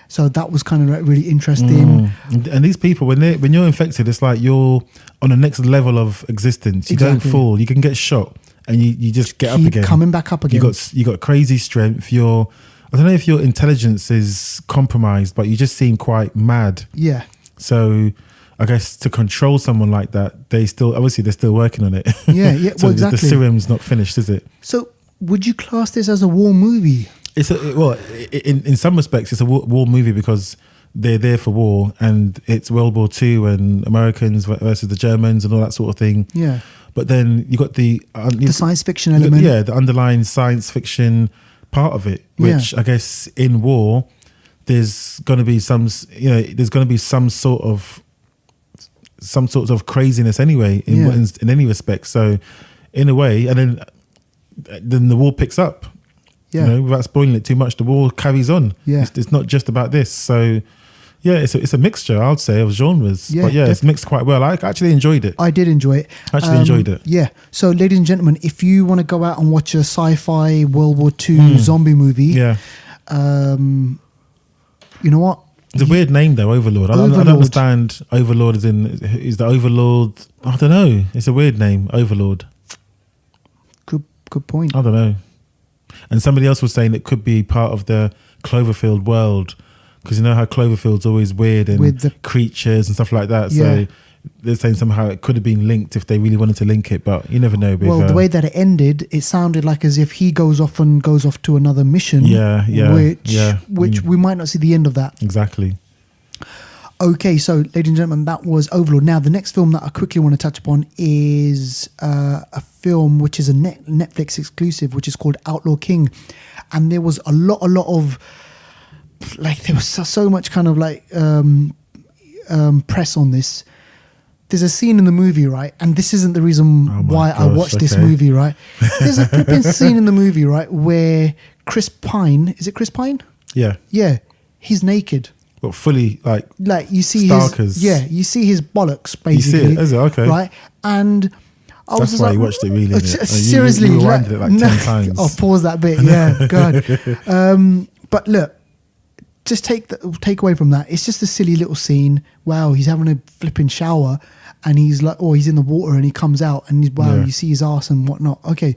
So that was kind of like really interesting. And these people, when you're infected, it's like you're on the next level of existence. You don't fall. You can get shot, and you just get up again. Coming back up again. You got crazy strength. I don't know if your intelligence is compromised, but you just seem quite mad. Yeah. So I guess to control someone like that, they're still working on it. Yeah, So well, exactly. the serum's not finished, is it? So would you class this as a war movie? In some respects, it's a war movie because they're there for war, and it's World War II and Americans versus the Germans and all that sort of thing. Yeah. But then you got the science fiction element. Yeah, the underlying science fiction part of it, which I guess in war, there's going to be some sort of craziness anyway in any respect. So in a way, and then the war picks up. Yeah. You know, without spoiling it too much, the war carries on. Yeah. It's not just about this. So yeah, it's a mixture, I would say, of genres. Yeah, but it's mixed quite well. I actually enjoyed it. I did enjoy it. Enjoyed it. Yeah. So, ladies and gentlemen, if you want to go out and watch a sci-fi World War II zombie movie, you know what? It's a weird name though, Overlord. I don't understand. Overlord is the Overlord. I don't know. It's a weird name, Overlord. Good point. I don't know. And somebody else was saying it could be part of the Cloverfield world, because you know how Cloverfield's always weird and with the creatures and stuff like that. So they're saying somehow it could have been linked if they really wanted to link it, but you never know. Well, the way that it ended, it sounded like as if he goes off to another mission. Which we might not see the end of that. Exactly. Okay, so ladies and gentlemen, that was Overlord. Now, the next film that I quickly want to touch upon is a film which is a Netflix exclusive, which is called Outlaw King. And there was a lot of, like, there was so much kind of like press on this. There's a scene in the movie, right? And this isn't the reason why I watched this movie, right? There's a flipping scene in the movie, right, where Chris Pine, is it Chris Pine? Yeah. Yeah, he's naked. But fully like you see Starkers. you see his bollocks basically. You see it, is it? Okay. Right? And I was That's why you watched it really. Seriously, you rewinded it like 10 times. I'll pause that bit. Yeah, God. But look, just take away from that. It's just a silly little scene. Wow, he's having a flipping shower, and he's like, he's in the water, and he comes out, and you see his ass and whatnot. Okay,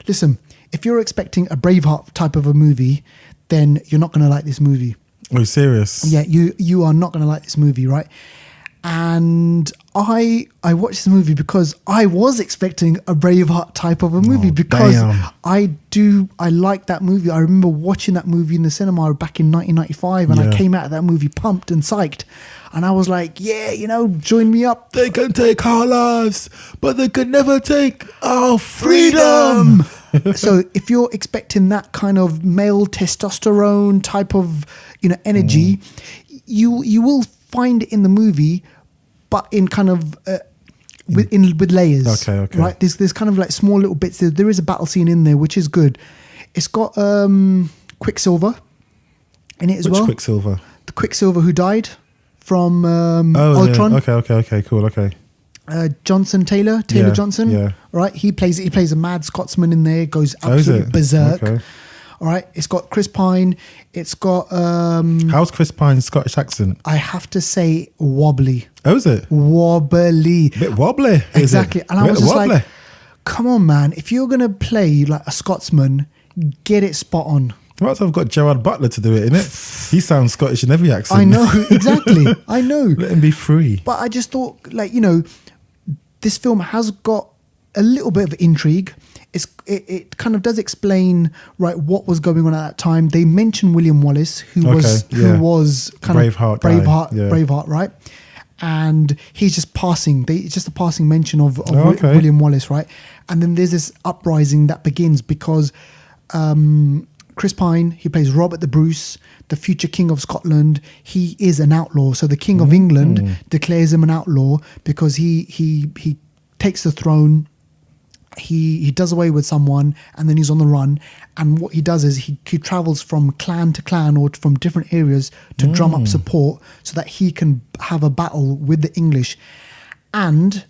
listen, if you're expecting a Braveheart type of a movie, then you're not going to like this movie. Oh, serious? Yeah, you are not going to like this movie, right? And I watched this movie because I was expecting a Braveheart type of a movie because I like that movie. I remember watching that movie in the cinema back in 1995, and I came out of that movie pumped and psyched. And I was like, join me up. They can take our lives, but they could never take our freedom. So if you're expecting that kind of male testosterone type of energy, you will find it in the movie, but in kind of with layers. Okay. Right? There's kind of like small little bits. There is a battle scene in there, which is good. It's got Quicksilver in it as well. Which Quicksilver? The Quicksilver who died from Ultron. Yeah. Okay, cool, okay. Taylor Johnson. Yeah. Right? He plays a mad Scotsman in there, goes absolutely berserk. Okay. All right, it's got Chris Pine. It's got how's Chris Pine's Scottish accent? I have to say wobbly. Oh, is it wobbly? A bit wobbly, exactly. And I was just like, come on, man! If you're gonna play like a Scotsman, get it spot on. Well, I've got Gerard Butler to do it, innit? He sounds Scottish in every accent. I know, exactly. I know. Let him be free. But I just thought, this film has got a little bit of intrigue. It kind of does explain what was going on at that time. They mention William Wallace, who was kind of Braveheart, right? And he's just passing. It's just a passing mention of William Wallace, right? And then there's this uprising that begins because Chris Pine, he plays Robert the Bruce, the future King of Scotland. He is an outlaw. So the King of England declares him an outlaw because he takes the throne. He does away with someone, and then he's on the run. And what he does is he travels from clan to clan or from different areas to drum up support so that he can have a battle with the English. And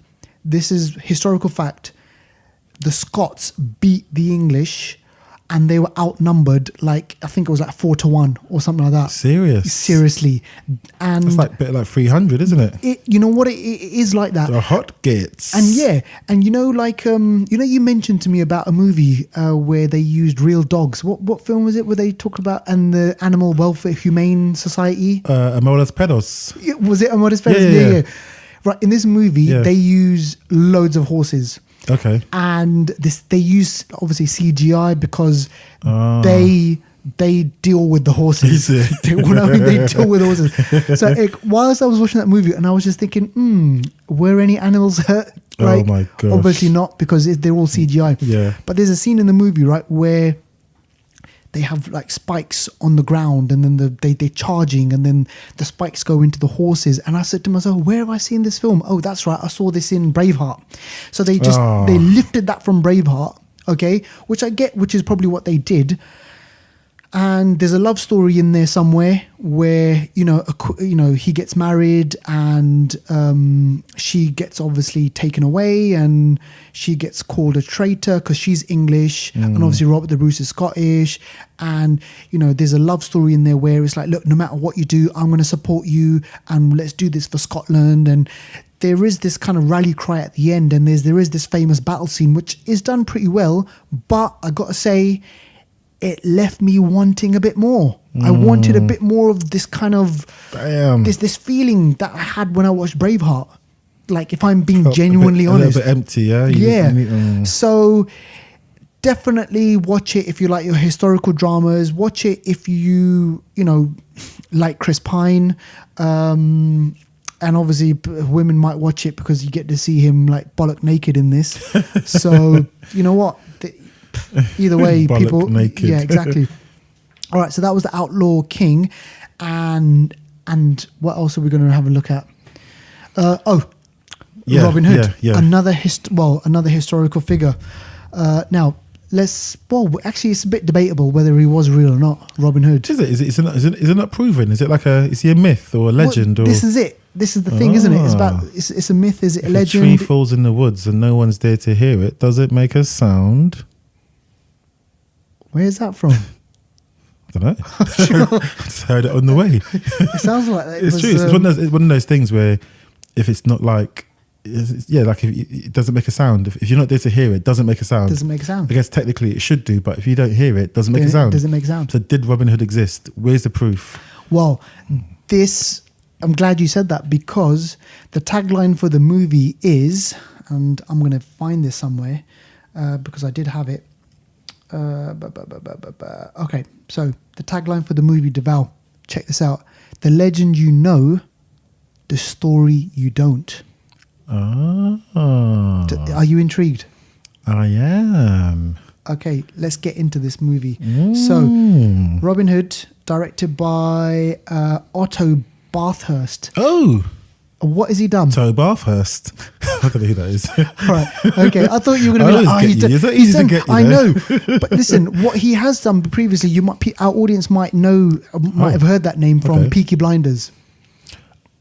this is historical fact. The Scots beat the English, and they were outnumbered, I think it was 4-1 or something like that. Seriously. And it's a bit like 300, isn't it? You know what? It is like that. The hot gates. And you mentioned to me about a movie where they used real dogs. What film was it where they talked about and the Animal Welfare Humane Society? Amores Pedos. Was it Amores Pedos? Yeah. Right, in this movie, Yeah. they use loads of horses. Okay. And they use obviously CGI because they deal with the horses. Is it? They deal with horses. So whilst I was watching that movie, and I was just thinking, were any animals hurt? Oh my gosh. Obviously not, because they're all CGI. Yeah. But there's a scene in the movie, right, where they have like spikes on the ground, and then they're charging, and then the spikes go into the horses. And I said to myself, where have I seen this film? Oh, that's right, I saw this in Braveheart. So they lifted that from Braveheart, okay, which I get, which is probably what they did. And there's a love story in there somewhere where he gets married, and she gets obviously taken away, and she gets called a traitor because she's English, and obviously Robert the Bruce is Scottish. And there's a love story in there where it's like, look, no matter what you do, I'm going to support you, and let's do this for Scotland. And there is this kind of rally cry at the end, and there is this famous battle scene which is done pretty well, but I got to say, it left me wanting a bit more. I wanted a bit more of this kind of this feeling that I had when I watched Braveheart. Like, if I'm being genuinely honest, a little bit empty, yeah. Yeah. So definitely watch it if you like your historical dramas. Watch it if you like Chris Pine. And obviously women might watch it because you get to see him like bollock naked in this. So you know what? Either way, people naked. Yeah, exactly. All right, so that was The Outlaw King, and what else are we going to have a look at? Robin Hood, another historical figure. Now actually, it's a bit debatable whether he was real or not. Robin Hood. Is it? Is it not proven? Is it like is he a myth or a legend? This is it. This is the thing, isn't it? It's a myth. Is it a legend? If a tree falls in the woods and no one's there to hear it, does it make a sound? Where's that from? I don't know. I just heard it on the way. It sounds like that. It's true. It's one of those things where if it's not like, if it doesn't make a sound. If you're not there to hear it, it doesn't make a sound. Doesn't make a sound. I guess technically it should do, but if you don't hear it, it doesn't make a sound. Doesn't make a sound. So did Robin Hood exist? Where's the proof? Well, I'm glad you said that, because the tagline for the movie is, and I'm going to find this somewhere because I did have it. Okay, so the tagline for the movie Deval, check this out: the legend you know, the story you don't. Are you intrigued? I am. Okay, let's get into this movie. So Robin Hood, directed by Otto Bathurst. Oh, what has he done? Otto Bathurst. I don't know who that is. Right. Okay. I thought you were going to be like, is that easy to get you? I know. But listen, what he has done previously, our audience might have heard that name from Peaky Blinders.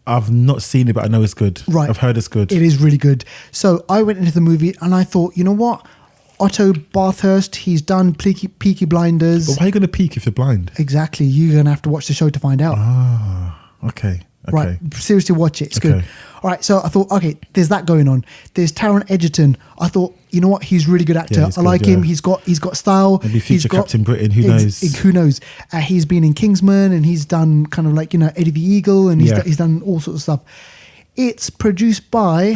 I've not seen it, but I know it's good. Right. I've heard it's good. It is really good. So I went into the movie and I thought, you know what? Otto Bathurst, he's done Peaky Blinders. But why are you going to peek if you're blind? Exactly. You're going to have to watch the show to find out. Okay. Right, seriously watch it. It's good. All right, so I thought, okay, there's that going on. There's Taron Egerton. I thought, you know what, he's a really good actor. I like him. He's got style. Maybe future Captain Britain. Who knows? Who knows? He's been in Kingsman, and he's done kind of like Eddie the Eagle, and he's done all sorts of stuff. It's produced by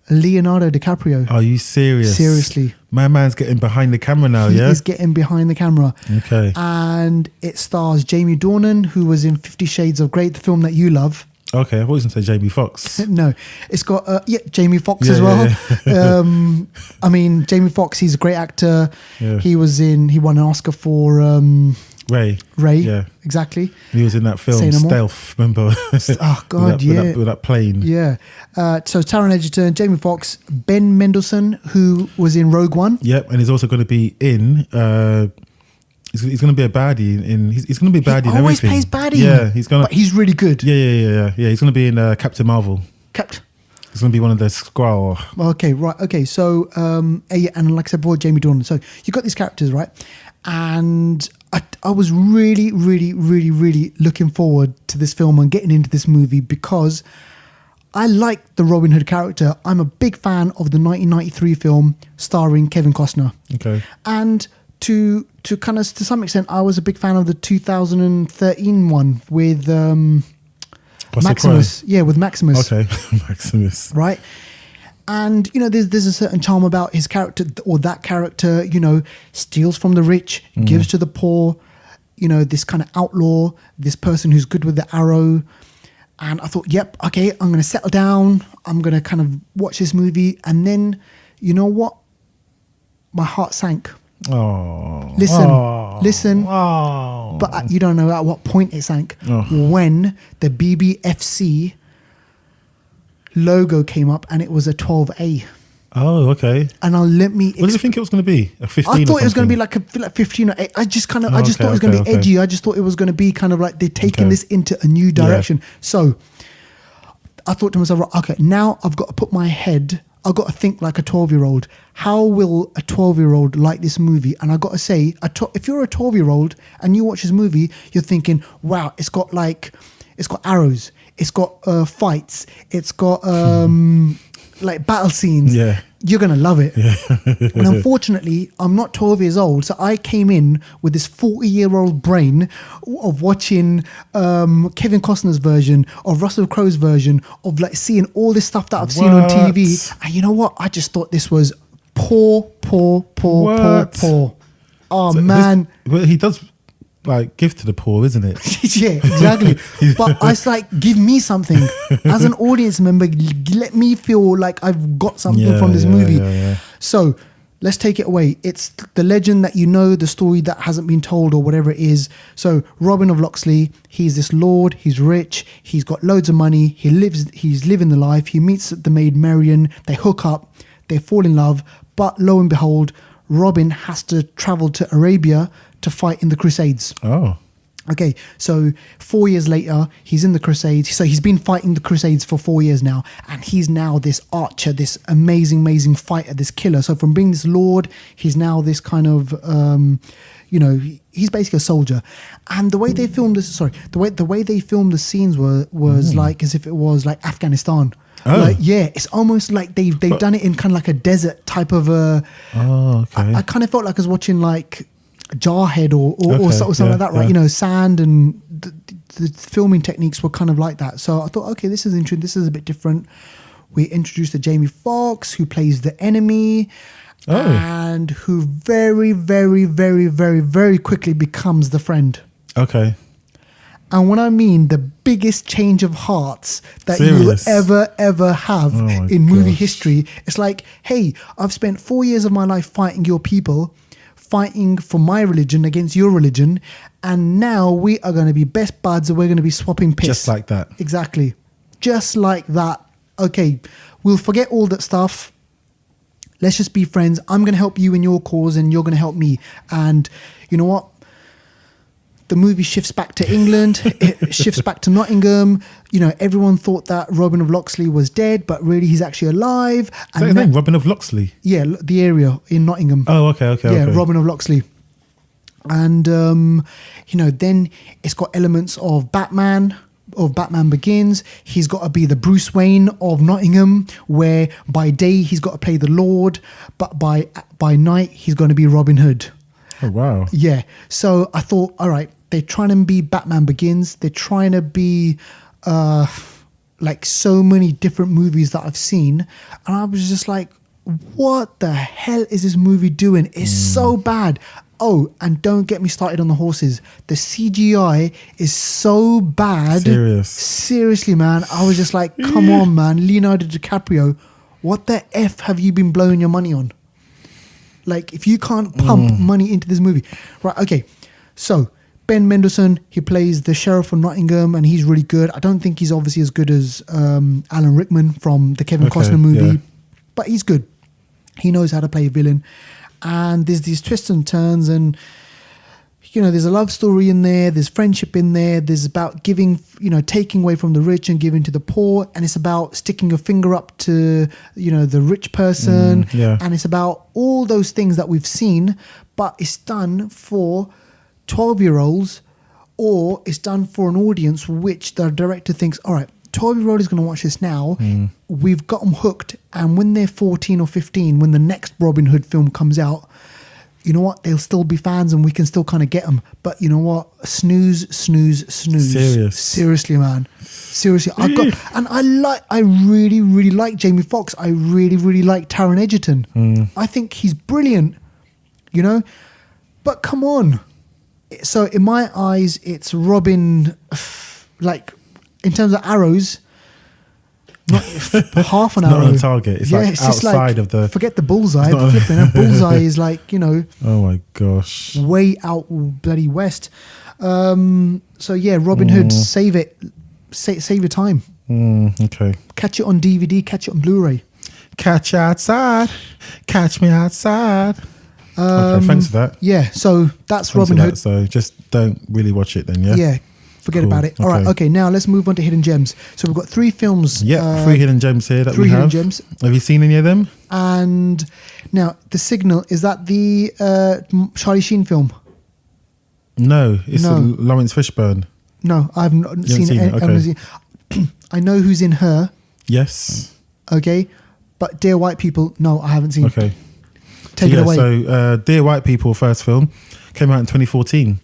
Leonardo DiCaprio. Are you serious? Seriously. My man's getting behind the camera now, He is getting behind the camera. Okay. And it stars Jamie Dornan, who was in 50 Shades of Grey, the film that you love. Okay, I was going to say Jamie Foxx. No, it's got Jamie Foxx as well. Yeah. I mean, Jamie Foxx, he's a great actor. Yeah. He won an Oscar for Ray. Yeah, exactly. He was in that film Stealth. Remember? Oh God, with that plane. Yeah. So Taron Egerton, Jamie Foxx, Ben Mendelsohn, who was in Rogue One. Yep, and he's also going to be in. He's going to be a baddie he's going to be a baddie in everything. He always plays baddie. Yeah, but he's really good. Yeah. He's going to be in Captain Marvel. He's going to be one of the Skrull. Okay, right. Okay, so and like I said before, Jamie Dornan. So you got these characters, right? And I was really, really, really, really looking forward to this film and getting into this movie because I like the Robin Hood character. I'm a big fan of the 1993 film starring Kevin Costner. Okay. And to some extent, I was a big fan of the 2013 one with Russell Maximus. Yeah, with Maximus. Crowe. Okay, Maximus. Right? And, you know, there's a certain charm about his character, or that character, you know, steals from the rich, gives to the poor, you know, this kind of outlaw, this person who's good with the arrow. And I thought, yep, okay, I'm going to settle down. I'm going to kind of watch this movie. And then, you know what? My heart sank. Oh. Listen. Oh. But you don't know at what point it sank. Oh. When the BBFC logo came up and it was a 12A. Oh, okay. And let me. What did you think it was going to be? A 15? I thought it was going to be something? like 15 or 8. I just thought it was going to be edgy. I just thought it was going to be kind of like they're taking this into a new direction. Yeah. So I thought to myself, okay, now I've got to put my head. I've got to think like a 12-year-old. How will a 12-year-old like this movie? And I got to say, if you're a 12-year-old and you watch this movie, you're thinking, wow, it's got arrows, it's got fights, it's got like battle scenes. Yeah. You're going to love it. Yeah. And unfortunately, I'm not 12 years old. So I came in with this 40-year-old brain of watching Kevin Costner's version, of Russell Crowe's version, of like seeing all this stuff that I've seen on TV. And you know what? I just thought this was poor. Oh, so man. Well, he does like give to the poor, isn't it? Yeah, exactly. But I was like, give me something as an audience member. Let me feel like I've got something from this movie. Yeah. So let's take it away. It's the legend that you know, the story that hasn't been told, or whatever it is. So Robin of Locksley, he's this lord. He's rich. He's got loads of money. He's living the life. He meets the maid Marian. They hook up. They fall in love. But lo and behold, Robin has to travel to Arabia to fight in the Crusades. Oh. Okay, so 4 years later, he's in the Crusades. So he's been fighting the Crusades for 4 years now. And he's now this archer, this amazing fighter, this killer. So from being this lord, he's now this kind of, he's basically a soldier. And the way they filmed this, the way they filmed the scenes was like as if it was like Afghanistan. Oh. Like, yeah, it's almost like they've done it in kind of like a desert type of a... Oh, okay. I kind of felt like I was watching like Jarhead or something like that, right? Yeah. You know, sand and the filming techniques were kind of like that. So I thought, okay, this is interesting. This is a bit different. We introduced Jamie Foxx, who plays the enemy, and who very quickly becomes the friend. Okay. And when I mean the biggest change of hearts that Serious? you will ever have in movie history, it's like, hey, I've spent 4 years of my life fighting your people, fighting for my religion against your religion, and now we are going to be best buds and we're going to be swapping piss. Just like that. Exactly. Just like that. Okay, we'll forget all that stuff. Let's just be friends. I'm going to help you in your cause and you're going to help me. And you know what? The movie shifts back to England. It shifts back to Nottingham. You know, everyone thought that Robin of Locksley was dead, but really he's actually alive. Is that his name? Robin of Locksley? Yeah, the area in Nottingham. Oh, okay. Yeah, Robin of Locksley. And, then it's got elements of Batman Begins. He's got to be the Bruce Wayne of Nottingham, where by day he's got to play the Lord, but by night he's going to be Robin Hood. Oh, wow. Yeah. So I thought, all right, they're trying to be Batman Begins. They're trying to be like so many different movies that I've seen. And I was just like, what the hell is this movie doing? It's so bad. Oh, and don't get me started on the horses. The CGI is so bad. Seriously, man. I was just like, come on, man. Leonardo DiCaprio, what the F have you been blowing your money on? Like, if you can't pump money into this movie. Right, okay. So, Ben Mendelsohn, he plays the sheriff from Nottingham, and he's really good. I don't think he's obviously as good as Alan Rickman from the Kevin Costner movie, but he's good. He knows how to play a villain. And there's these twists and turns, and there's a love story in there, there's friendship in there, there's about giving, taking away from the rich and giving to the poor, and it's about sticking your finger up to, the rich person, and it's about all those things that we've seen, but it's done for 12-year-olds, or it's done for an audience which the director thinks, all right, 12-year-old is going to watch this now, we've got them hooked, and when they're 14 or 15, when the next Robin Hood film comes out, you know what? They'll still be fans, and we can still kind of get them. But you know what? Snooze. Seriously, man. Seriously, I really like Jamie Foxx. I really like Taron Egerton. I think he's brilliant. You know, but come on. So in my eyes, it's Robin. Like in terms of arrows. Not half an Not arrow. on the target. It's like it's outside of the. Forget the bullseye. Flipping a bullseye is like, you know. Oh my gosh. Way out bloody west. So yeah, Robin Hood, save it. Save your time. Okay. Catch it on DVD. Catch it on Blu-ray. Catch you outside. Catch me outside. Okay, thanks for that. Yeah. So that's Thanks Robin for Hood. that. So just don't really watch it then. Yeah. Yeah. Forget Cool. about it. All right. Okay. Now let's move on to hidden gems. So we've got 3 films. Yeah, 3 hidden gems here that we have. 3 hidden gems. Have you seen any of them? And now The Signal, is that the Charlie Sheen film? No, it's No. Lawrence Fishburne. No, I've not You seen it. haven't seen it? Okay. I know who's in Her. Yes. Okay, but Dear White People, no, I haven't seen. Okay. Take it away. So Dear White People, first film, came out in 2014,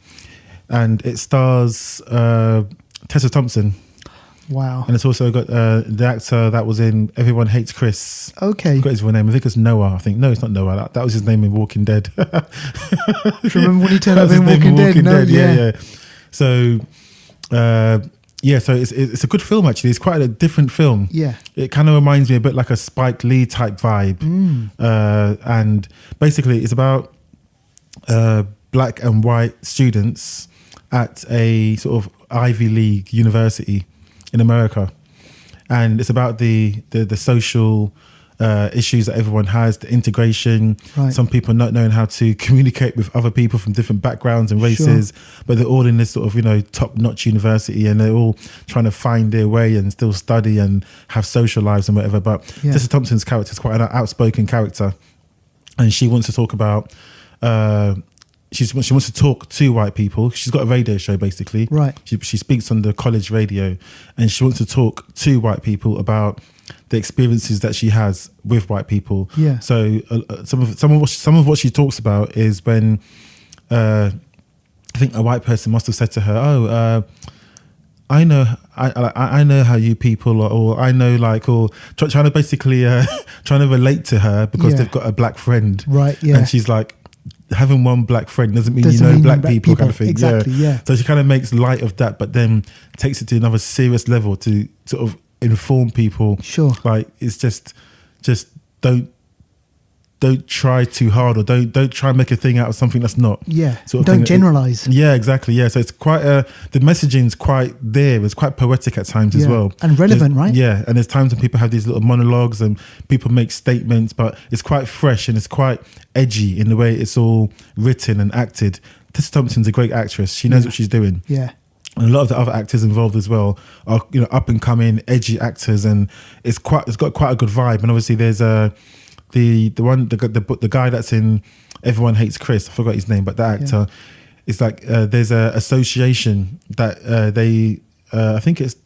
and it stars Tessa Thompson. Wow. And it's also got the actor that was in Everyone Hates Chris. Okay. I've got his real name. I think it's Noah. No, it's not Noah. That was his name in Walking Dead. Do you remember when he turned up in Walking Dead? No, Yeah. So, so it's a good film actually. It's quite a different film. Yeah. It kind of reminds me a bit like a Spike Lee type vibe. And basically, it's about black and white students at a sort of Ivy League university in America, and it's about the social issues that everyone has, the integration, Right. some people not knowing how to communicate with other people from different backgrounds and races, but they're all in this sort of, you know, top-notch university, and they're all trying to find their way and still study and have social lives and whatever. But Tessa Thompson's character is quite an outspoken character, and she wants to talk about she wants to talk to white people. She's got a radio show basically. Right. She speaks on the college radio, and she wants to talk to white people about the experiences that she has with white people. Yeah. So some of what she talks about is when I think a white person must have said to her, I know how you people are, or I know or trying to basically trying to relate to her because they've got a black friend. Right. Yeah. And she's like, having one black friend doesn't mean you know black people kind of thing. Exactly, yeah. So she kind of makes light of that, but then takes it to another serious level to sort of inform people. Sure. Like it's just don't try too hard, or don't try and make a thing out of something that's not. Yeah. Sort of Don't thing. generalize. Yeah, exactly. Yeah. So it's quite the messaging's quite there. It's quite poetic at times as well. And relevant, right? Yeah. And there's times when people have these little monologues and people make statements, but it's quite fresh and it's quite edgy in the way it's all written and acted. Tessa Thompson's a great actress. She knows what she's doing. Yeah. And a lot of the other actors involved as well are, you know, up and coming, edgy actors, and it's got quite a good vibe. And obviously there's the guy that's in Everyone Hates Chris. I forgot his name, but that actor, it's like there's a association that I think it's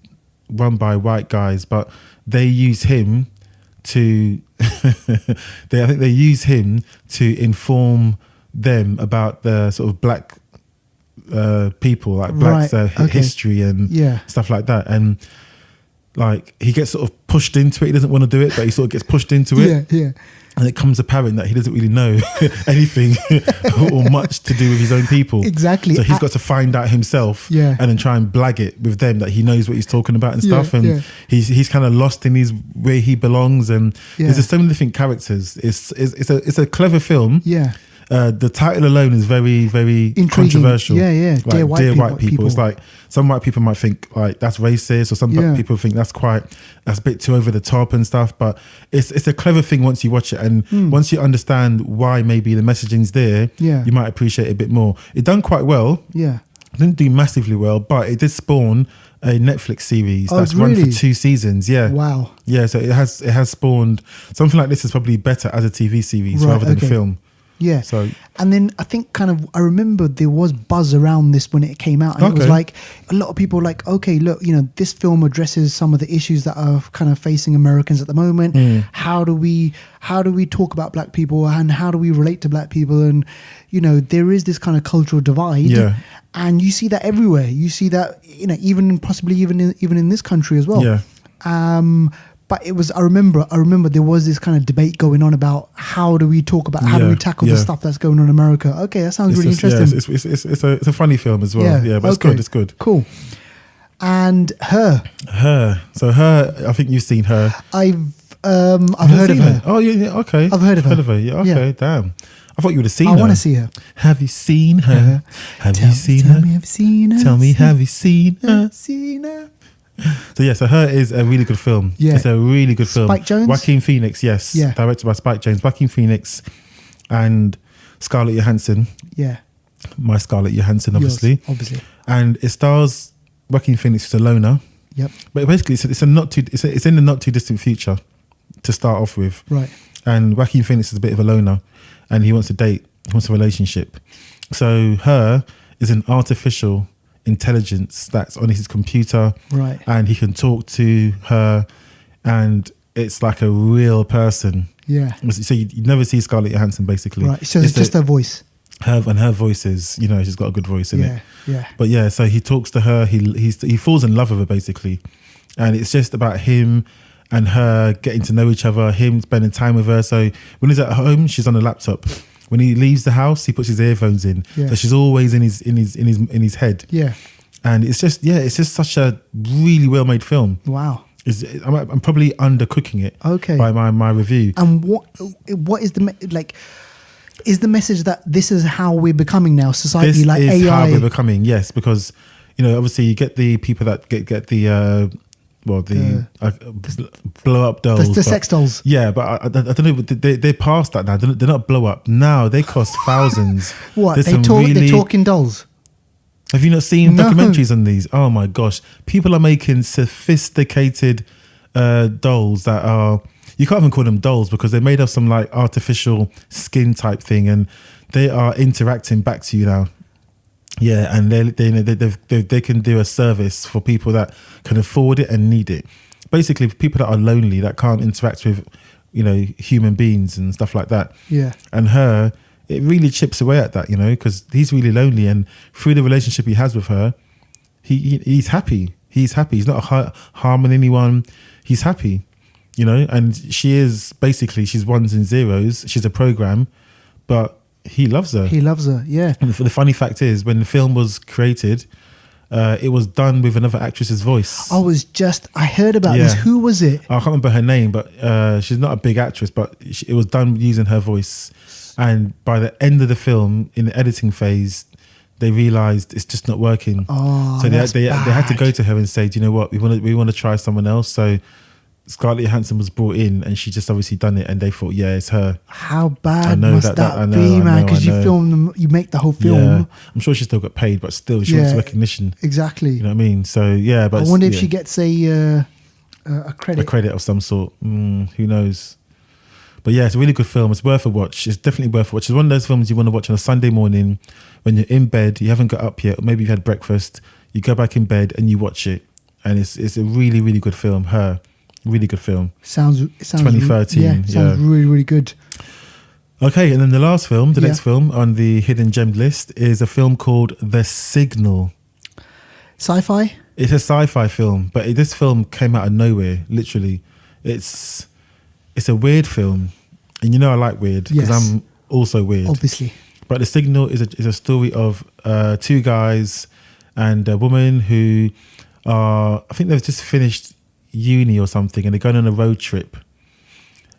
run by white guys, but they use him to they use him to inform them about the sort of black people, like blacks history and stuff like that. And like he gets sort of pushed into it. He doesn't want to do it, but he sort of gets pushed into it. Yeah. And it comes apparent that he doesn't really know anything or much to do with his own people. Exactly. So he's got to find out himself and then try and blag it with them that he knows what he's talking about and stuff. And he's kind of lost in where he belongs. And there's just so many different characters. It's a clever film. Yeah. The title alone is very, very intriguing. Controversial. Yeah. Like, Dear White People. It's like some white people might think like that's racist, or some black people think that's a bit too over the top and stuff. But it's a clever thing once you watch it, and once you understand why maybe the messaging's there, you might appreciate it a bit more. It done quite well. Yeah. It didn't do massively well, but it did spawn a Netflix series that's run for 2 seasons. Yeah. Wow. Yeah. So it has spawned something like this is probably better as a TV series rather than film. Yeah. So And then I think I remember there was buzz around this when it came out. And it was Okay. like a lot of people were like, okay, look, this film addresses some of the issues that are kind of facing Americans at the moment. How do we talk about black people and how do we relate to black people? And, there is this kind of cultural divide. Yeah. And you see that everywhere. You see that, even possibly even in this country as well. Yeah. But it was, I remember there was this kind of debate going on about how do we talk about, how do we tackle the stuff that's going on in America? Okay, that sounds really interesting. Yeah, it's a funny film as well. Yeah, but it's good. It's good. Cool. And Her. So Her, I think you've seen Her. I've heard of her. Oh, yeah, okay. I've heard of her. Yeah, okay, Yeah. damn. I thought you would have seen her. I want to see her. Have you seen her? Have you seen Tell her? me, have you seen her? Tell me, have you seen her? Seen her? So Her is a really good film. Yeah. It's a really good film. Spike Jonze? Joaquin Phoenix, yes. Yeah. Directed by Spike Jonze. Joaquin Phoenix and Scarlett Johansson. Yeah. My Scarlett Johansson, Yours, obviously. obviously. And it stars Joaquin Phoenix, who's a loner. Yep. But basically, it's in the not too distant future to start off with. Right. And Joaquin Phoenix is a bit of a loner, and he wants to date. He wants a relationship. So Her is an artificial intelligence that's on his computer, Right. and he can talk to her, and it's like a real person. Yeah. So you never see Scarlett Johansson, basically. Right. So it's just her voice. Her voice is, she's got a good voice in it. Yeah. But yeah, so he talks to her. He falls in love with her, basically, and it's just about him and her getting to know each other. Him spending time with her. So when he's at home, she's on the laptop. When he leaves the house, he puts his earphones in. Yeah. So she's always in his head. Yeah. And it's just such a really well made film. Wow. I'm probably undercooking it. Okay. By my review. And what is is the message that this is how we're becoming now, society, This like is AI? how we're becoming, yes, because obviously you get the people that get the blow up dolls, the sex dolls. Yeah, but I don't know. They're past that now. They're not blow up now. They cost thousands. What There's they some talk? really- They're talking dolls. Have you not seen No. documentaries on these? Oh my gosh, people are making sophisticated dolls that are. You can't even call them dolls because they're made of some like artificial skin type thing, and they are interacting back to you now. Yeah, and they can do a service for people that can afford it and need it. Basically, for people that are lonely, that can't interact with, human beings and stuff like that. Yeah. And Her, it really chips away at that, because he's really lonely, and through the relationship he has with her, he's happy. He's happy. He's not harming anyone. He's happy, And she's ones and zeros. She's a program, but he loves her. He loves her. Yeah. And the funny fact is, when the film was created, it was done with another actress's voice. I heard about Yeah. this. Who was it? I can't remember her name, but she's not a big actress, but it was done using her voice. And by the end of the film, in the editing phase, they realised it's just not working. Oh, so that's they had to bad. go to her and say, "Do you know what? We want to try someone else." So Scarlett Johansson was brought in, and she just obviously done it, and they thought, "Yeah, it's her." How I bad know must that- I that know, be, I man? know, Because I you know. film them, you make the whole film. Yeah, I'm sure she still got paid, but still, she wants Yeah. recognition. Exactly. You know what I mean? So yeah, but I wonder if yeah, she gets a credit. a credit of some sort. Who knows? But yeah, it's a really good film. It's worth a watch. It's definitely worth a watch. It's one of those films you want to watch on a Sunday morning when you're in bed, you haven't got up yet, or maybe you've had breakfast, you go back in bed and you watch it. And it's a really, really good film. Her, really good film. Sounds 2013, Yeah, sounds yeah. really, really good. Okay, and then the last film, the Yeah. next film on the hidden gem list is a film called The Signal. Sci-fi. It's a sci-fi film, but this film came out of nowhere, literally. It's a weird film. And I like weird because Yes. I'm also weird. Obviously. But The Signal is a story of two guys and a woman who are, I think they've just finished uni or something, and they're going on a road trip.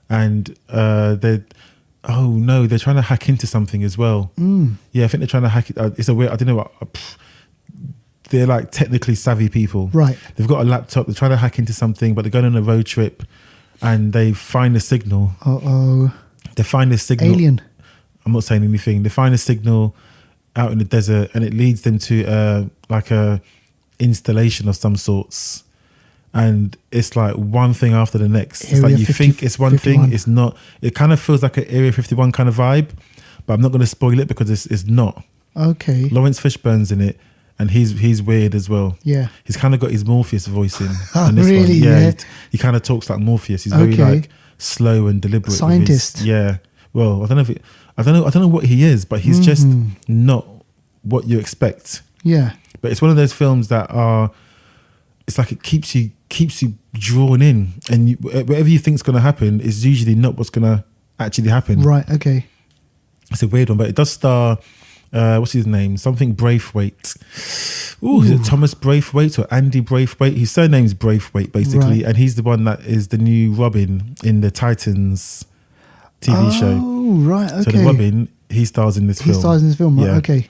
And they're trying to hack into something as well. Yeah, I think they're trying to hack it. It's a weird, I don't know what. They're like technically savvy people. Right. They've got a laptop, they're trying to hack into something, but they're going on a road trip and they find a signal. Uh-oh. They find this signal. Alien. I'm not saying anything. They find a signal out in the desert, and it leads them to like a installation of some sorts. And it's like one thing after the next. It's Area like you 50 think it's one 51. thing, it's not. It kind of feels like an Area 51 kind of vibe, but I'm not going to spoil it because it's not. Okay. Lawrence Fishburne's in it, and he's weird as well. Yeah. He's kind of got his Morpheus voice in. Oh, in this really? one. Yeah. He kind of talks like Morpheus. He's very Okay. like slow and deliberate. with Scientist. yeah. Well, I don't know what he is, but he's just not what you expect. Yeah. But it's one of those films that are. It's like it keeps you drawn in, and whatever you think's going to happen is usually not what's going to actually happen. Right. Okay. It's a weird one, but it does star. What's his name? Something Braithwaite. Ooh, is it Thomas Braithwaite or Andy Braithwaite? His surname's Braithwaite, basically, Right. and he's the one that is the new Robin in the Titans TV show. Oh, right. Okay. So the Robin, he stars in this film. He stars in this film. Right. Yeah. Okay.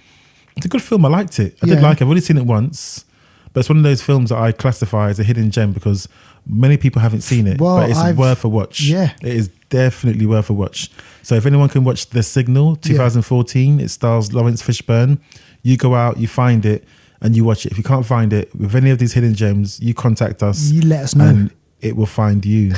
It's a good film. I liked it. I did Yeah. like it. I've only seen it once, but it's one of those films that I classify as a hidden gem because many people haven't seen it. Well, but it's worth a watch. Yeah. It is definitely worth a watch. So if anyone can watch The Signal, 2014, it stars Lawrence Fishburne. You go out, you find it, and you watch it. If you can't find it with any of these hidden gems, you contact us. You let us know. And it will find you.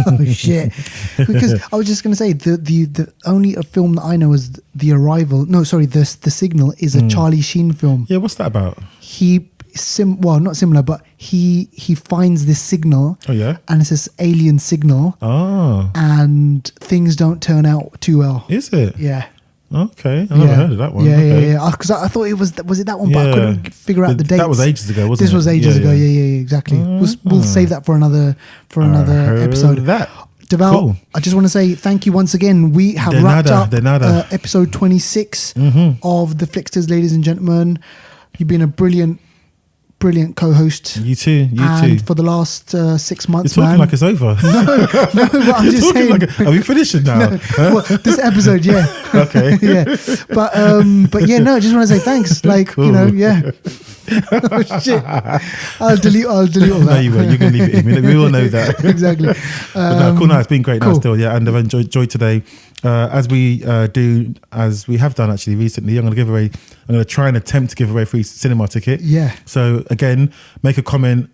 Oh shit! Because I was just gonna say the only film that I know is The Arrival. No, sorry, the Signal is a Charlie Sheen film. Yeah, what's that about? Well, not similar, but he finds this signal. Oh yeah. And it's this alien signal. Oh. And things don't turn out too well. Is it? Yeah. Okay, I never heard of that one. Yeah, Okay. yeah. Because I thought it was it that one, but I couldn't figure out the dates. That was ages ago, wasn't it? This was ages ago. Yeah, exactly. We'll save that for another episode. That. Deval, Cool. I just want to say thank you once again. We have De wrapped nada. up episode 26 of the Flixters, ladies and gentlemen. You've been a brilliant co-host. You too. And for the last 6 months, You're talking man. like it's over. No, but I'm just saying. Are we finishing now? No, well, this episode, yeah. Okay. Yeah. But yeah, no, I just want to say thanks. Like, Cool. yeah. Oh, shit. I'll delete all that. No, you won't. You can leave it in. We all know that. Exactly. Cool. No, it's been great. Cool. Now still, yeah. And I've enjoyed today. As we have done actually recently, I'm going to try and attempt to give away a free cinema ticket. Yeah. So again, make a comment,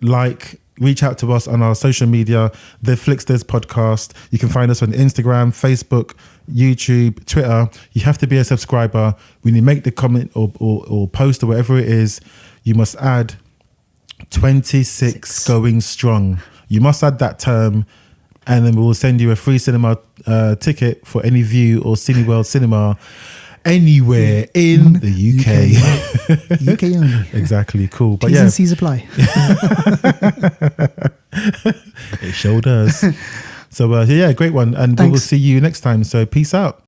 reach out to us on our social media, the Flixters Podcast. You can find us on Instagram, Facebook, YouTube, Twitter. You have to be a subscriber. When you make the comment or post or whatever it is, you must add 26 going strong. You must add that term, and then we will send you a free cinema ticket for any view or Cineworld Cinema anywhere in the UK. UK only. Exactly. Cool. But T's yeah, and C's apply. it sure does. So yeah, great one. And we will Thanks. see you next time. So peace out.